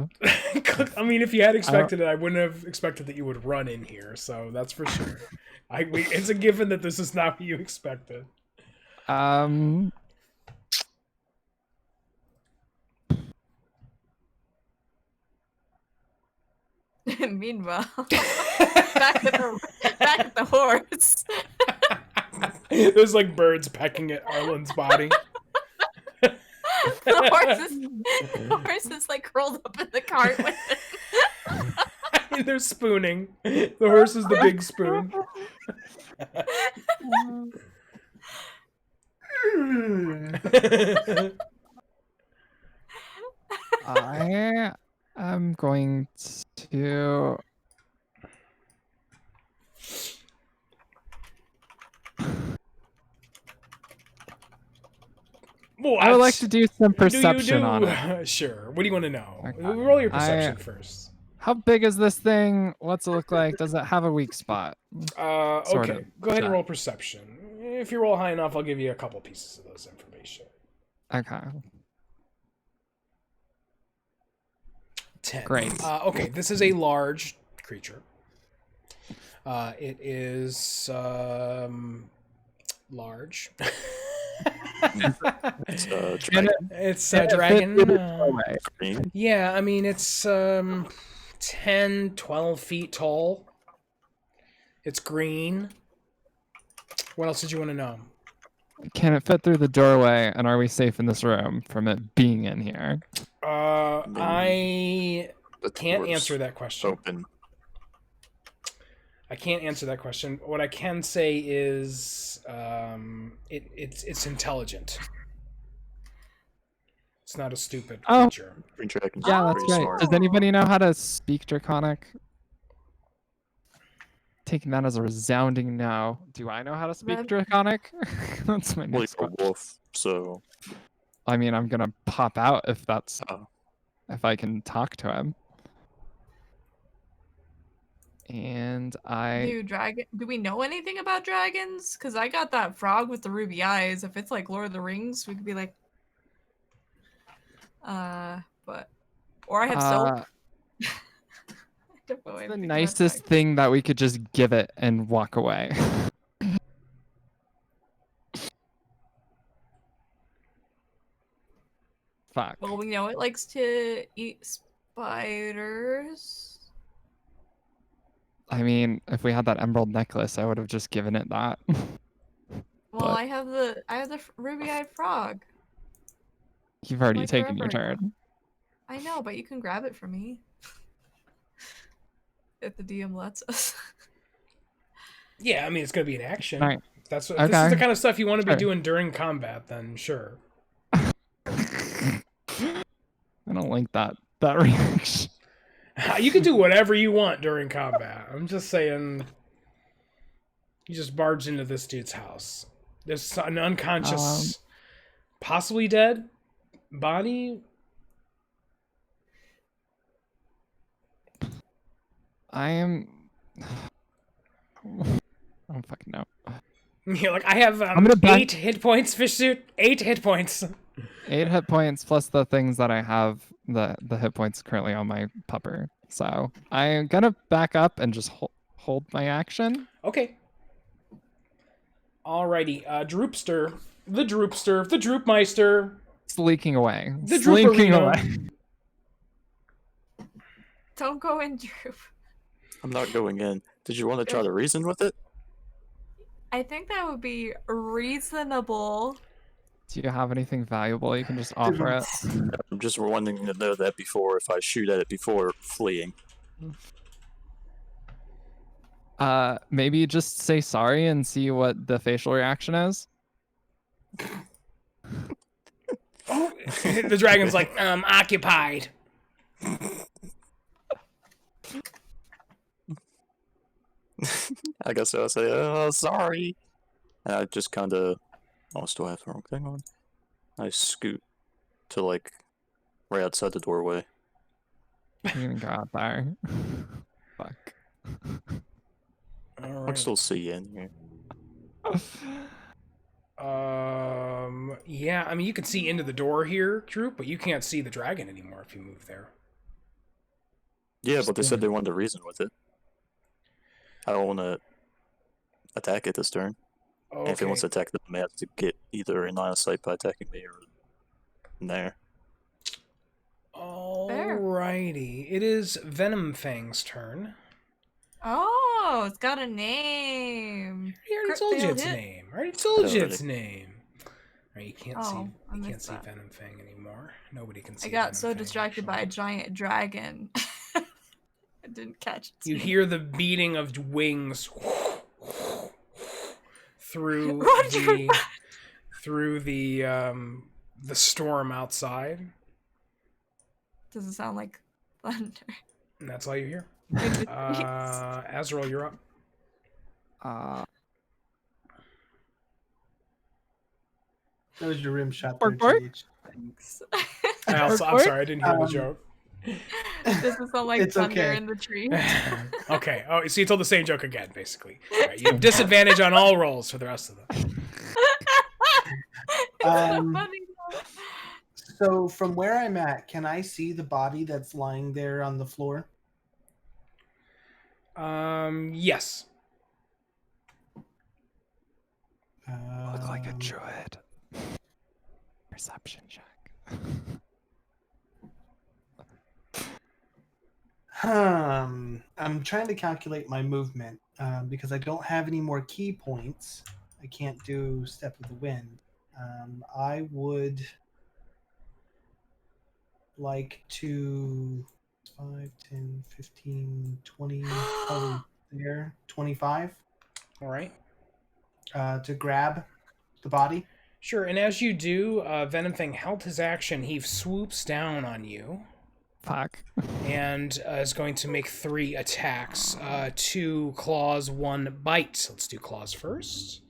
I mean, if you had expected it, I wouldn't have expected that you would run in here. So that's for sure. It's a given that this is not what you expected. Meanwhile, back at the horse. There's like birds pecking at Arlen's body. The horse is like curled up in the cart with it. They're spooning. The horse is the big spoon. I am going to. I would like to do some perception on it. Sure. What do you want to know? Okay. Roll your perception first. How big is this thing? What's it look like? Does it have a weak spot? Sort Okay. of. Go ahead and Sure. roll perception. If you roll high enough, I'll give you a couple pieces of those information. Okay. 10. Great. Okay, this is a large creature. It is large. It's dragon. It's And a it dragon. fits in its doorway. Yeah, I mean, it's 10, 12 feet tall. It's green. What else did you want to know? Can it fit through the doorway, and are we safe in this room from it being in here? I The can't door's answer that question. Open. I can't answer that question. What I can say is it's intelligent. It's not a stupid Oh. creature. Green dragon's Yeah, Oh. that's pretty right. smart. Does anybody know how to speak Draconic? Taking that as a resounding no. Do I know how to speak Red- Draconic? That's my Well, next you're a question. wolf, so I mean, I'm gonna pop out if that's Oh. if I can talk to him. And and I Do we know anything about dragons? Because I got that frog with the ruby eyes. If it's like Lord of the Rings, we could be like, but or I have soap. I don't know the anything about nicest dragons. thing that we could just give it and walk away. Fuck. Well, we know it likes to eat spiders. I mean, if we had that emerald necklace, I would have just given it that. Well, But- I have the ruby-eyed frog. You've already Like taken your forever ago. turn. I know, but you can grab it from me. If the DM lets us. Yeah, I mean it's gonna be an action. Alright. That's what, if this is Okay. the kind of stuff you want to be Sure. doing during combat, then sure. I don't like that reaction. You can do whatever you want during combat. I'm just saying. You just barge into this dude's house. There's an unconscious, possibly dead body. I am. I don't fucking know. Yeah, like I have I'm gonna back- 8 hit points, fish suit. 8 hit points. 8 hit points plus the things that I have, the hit points currently on my pupper. So I'm gonna back up and just hold my action. Okay. Alrighty, Droopster, the Droopmeister, It's leaking away. the Slinking Drooperino. away. Don't go in, Droop. I'm not going in. Did you want to try to reason with it? I think that would be reasonable. Do you have anything valuable you can just offer it? I'm just wanting to know that before if I shoot at it before fleeing. Maybe just say sorry and see what the facial reaction is. Oh, the dragon's like, occupied. I guess I'll say, oh, sorry. And I just kind of, oh, still have the wrong thing on. I scoot to like right outside the doorway. You can go out there. Fuck. I can Alright. still see you in here. Yeah, I mean you can see into the door here, Droop, but you can't see the dragon anymore if you move there. Yeah, but they said Still. they wanted to reason with it. I don't want to attack it this turn. And if it wants to attack them, they have to get either in line of sight by attacking me or in there. Alrighty. It is Venomfang's turn. Oh, it's got a name. I already Crit told you failed its hit. name. I already told you its Already. name. Alright, you can't Oh, see I you can't missed see that. Venomfang anymore. Nobody can see I got so Venomfang, distracted by a actually. giant dragon. I didn't catch its You name. hear the beating of wings through Roger. the storm outside, Doesn't sound like thunder. and that's all you hear. Yes. Azrael, you're up. That was your rim shot Bark, there, bark. GH. Thanks. I'm sorry, I didn't hear the joke. Doesn't sound like It's thunder okay. in the tree. Okay. Oh, so you told the same joke again, basically. All right, you have disadvantage on all rolls for the rest of them. Um, Funny though. So from where I'm at, can I see the body that's lying there on the floor? Yes. Look like a Um, druid. Perception check. I'm trying to calculate my movement because I don't have any more key points. I can't do Step of the Wind. I would like to 5, 10, 15, 20, probably there, 25 All right. to grab the body. Sure. And as you do, Venomfang held his action. He swoops down on you Fuck. and is going to make 3 attacks. 2 claws, 1 bite. Let's do claws first.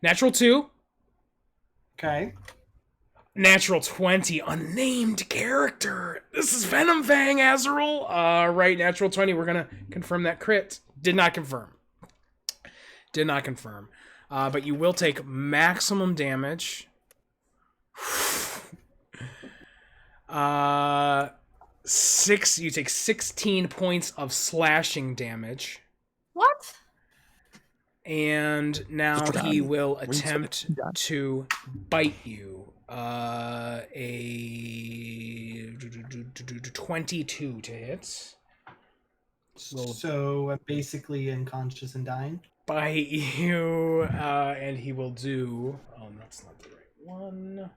Natural 2. Okay. Natural 20, unnamed character. This is Venom Fang, Azrael. Right, natural 20. We're gonna confirm that crit. Did not confirm. Did not confirm. But you will take maximum damage. You take 16 points of slashing damage. What? And now he will attempt to bite you. A 22 to hit. So I'm basically unconscious and dying. Bite you, and he will do. Oh, that's not the right one.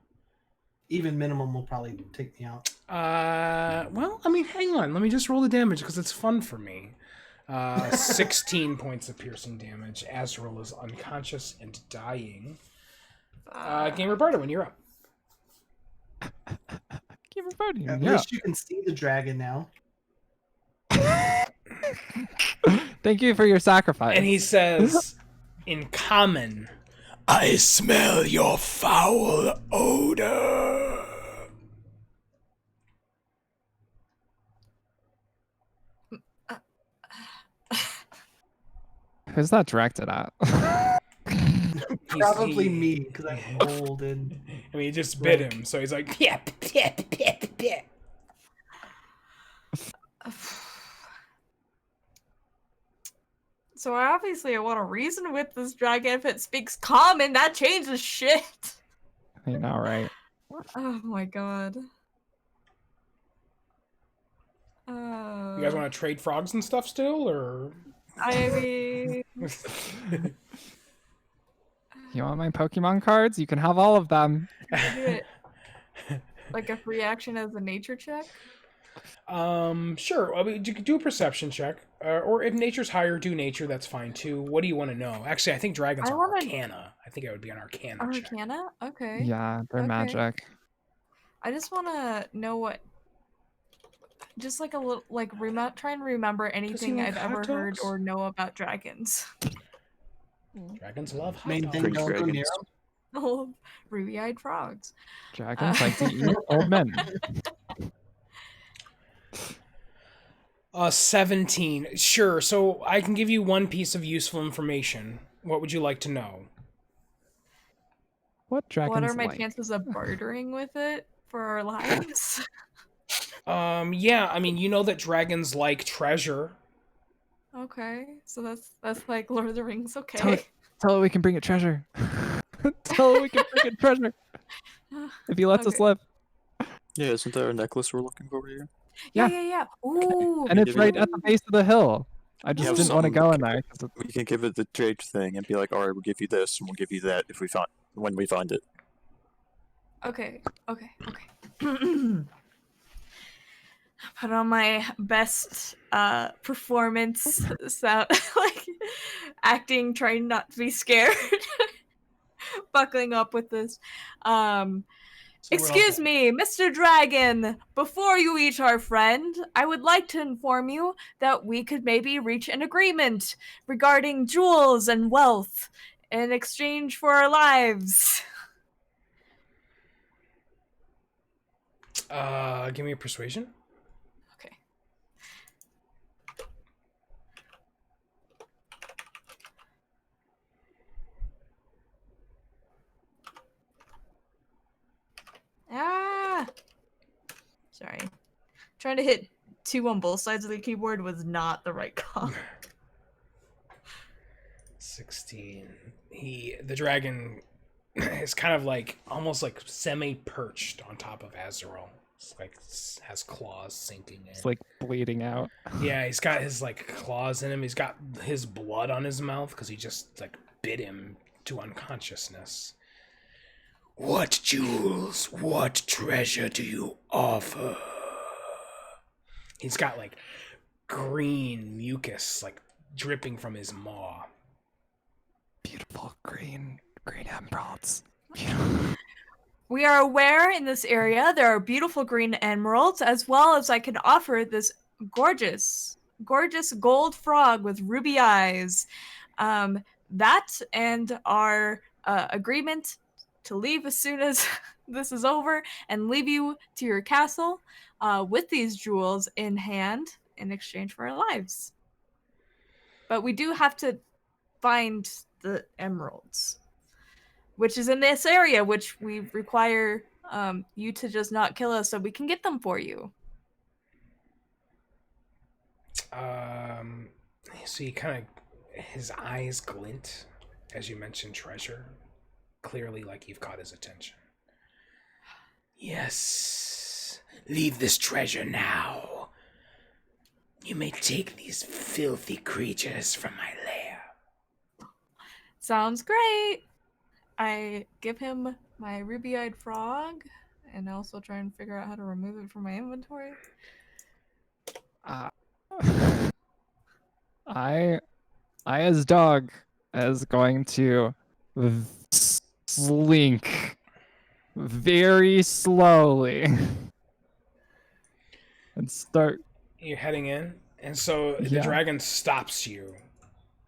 Even minimum will probably take me out. Well, I mean, hang on. Let me just roll the damage because it's fun for me. 16 points of piercing damage. Azrael is unconscious and dying. Gamer Bardo, you're up. Gamer Bardo, At least you can see the dragon now. Thank you for your sacrifice. And he says, in common, I smell your foul odor. Who's that directed at? Probably me, because I'm old and... I mean, he just bit him, so he's like, pip, pip, pip, pip. So obviously I want to reason with this dragon. If it speaks common, that changes shit. I know, right? Oh my god. You guys want to trade frogs and stuff still, or? I mean... You want my Pokemon cards? You can have all of them. do it like a free action as a nature check? Sure. I mean, you could do a perception check, or if nature's higher, do nature. That's fine too. What do you want to know? Actually, I think dragons are Arcana. I think it would be an Arcana. Arcana? Okay. Yeah, they're magic. I just want to know what. Just like a little, like try and remember anything I've ever heard or know about dragons. Dragons love hot Main dogs. thing, don't go near them. Oh, ruby-eyed frogs. Dragons like to eat old men. 17. Sure. So I can give you one piece of useful information. What would you like to know? What dragons What are my like? chances of bartering with it for our lives? Yeah, I mean, you know that dragons like treasure. Okay, so that's like Lord of the Rings. Okay. Tell it we can bring it treasure. Tell it we can bring it treasure. If he lets us live. Yeah, isn't there a necklace we're looking for here? Yeah. Ooh. And it's right at the base of the hill. I just didn't want to go in there. We can give it the trade thing and be like, all right, we'll give you this and we'll give you that if we find when we find it. Okay. Put on my best performance, sound like acting, trying not to be scared, buckling up with this. Excuse me, Mr. Dragon, before you eat our friend, I would like to inform you that we could maybe reach an agreement regarding jewels and wealth in exchange for our lives. Give me a persuasion. Okay. Sorry. Trying to hit 2 on both sides of the keyboard was not the right call. 16. The dragon is kind of like almost like semi-perched on top of Azrael. It's like has claws sinking in. It's like bleeding out. Yeah, he's got his like claws in him. He's got his blood on his mouth because he just like bit him to unconsciousness. What jewels, what treasure do you offer? He's got like green mucus like dripping from his maw. Beautiful green emeralds. We are aware in this area there are beautiful green emeralds, as well as I can offer this gorgeous gold frog with ruby eyes. That and our agreement to leave as soon as this is over and leave you to your castle with these jewels in hand in exchange for our lives. But we do have to find the emeralds, which is in this area, which we require you to just not kill us so we can get them for you. So you kind of, his eyes glint as you mention treasure, clearly like you've caught his attention. Yes, leave this treasure now. You may take these filthy creatures from my lair. Sounds great. I give him my ruby-eyed frog and also try and figure out how to remove it from my inventory. I as dog is going to slink very slowly and start. You're heading in, and so the Yeah. dragon stops you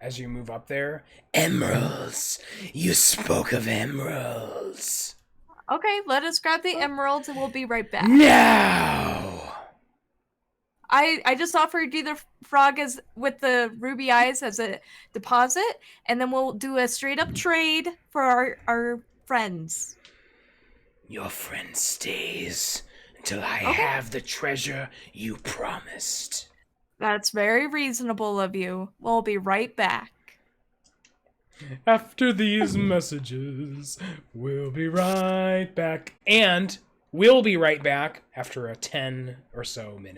as you move up there. Emeralds! You spoke of emeralds. Okay, let us grab the emeralds and we'll be right back. Now! I just offered you the frog as with the ruby eyes as a deposit, and then we'll do a straight up trade for our friends. Your friend stays until I Okay. have the treasure you promised. That's very reasonable of you. We'll be right back. After these messages, we'll be right back. And we'll be right back after a 10 or so minutes.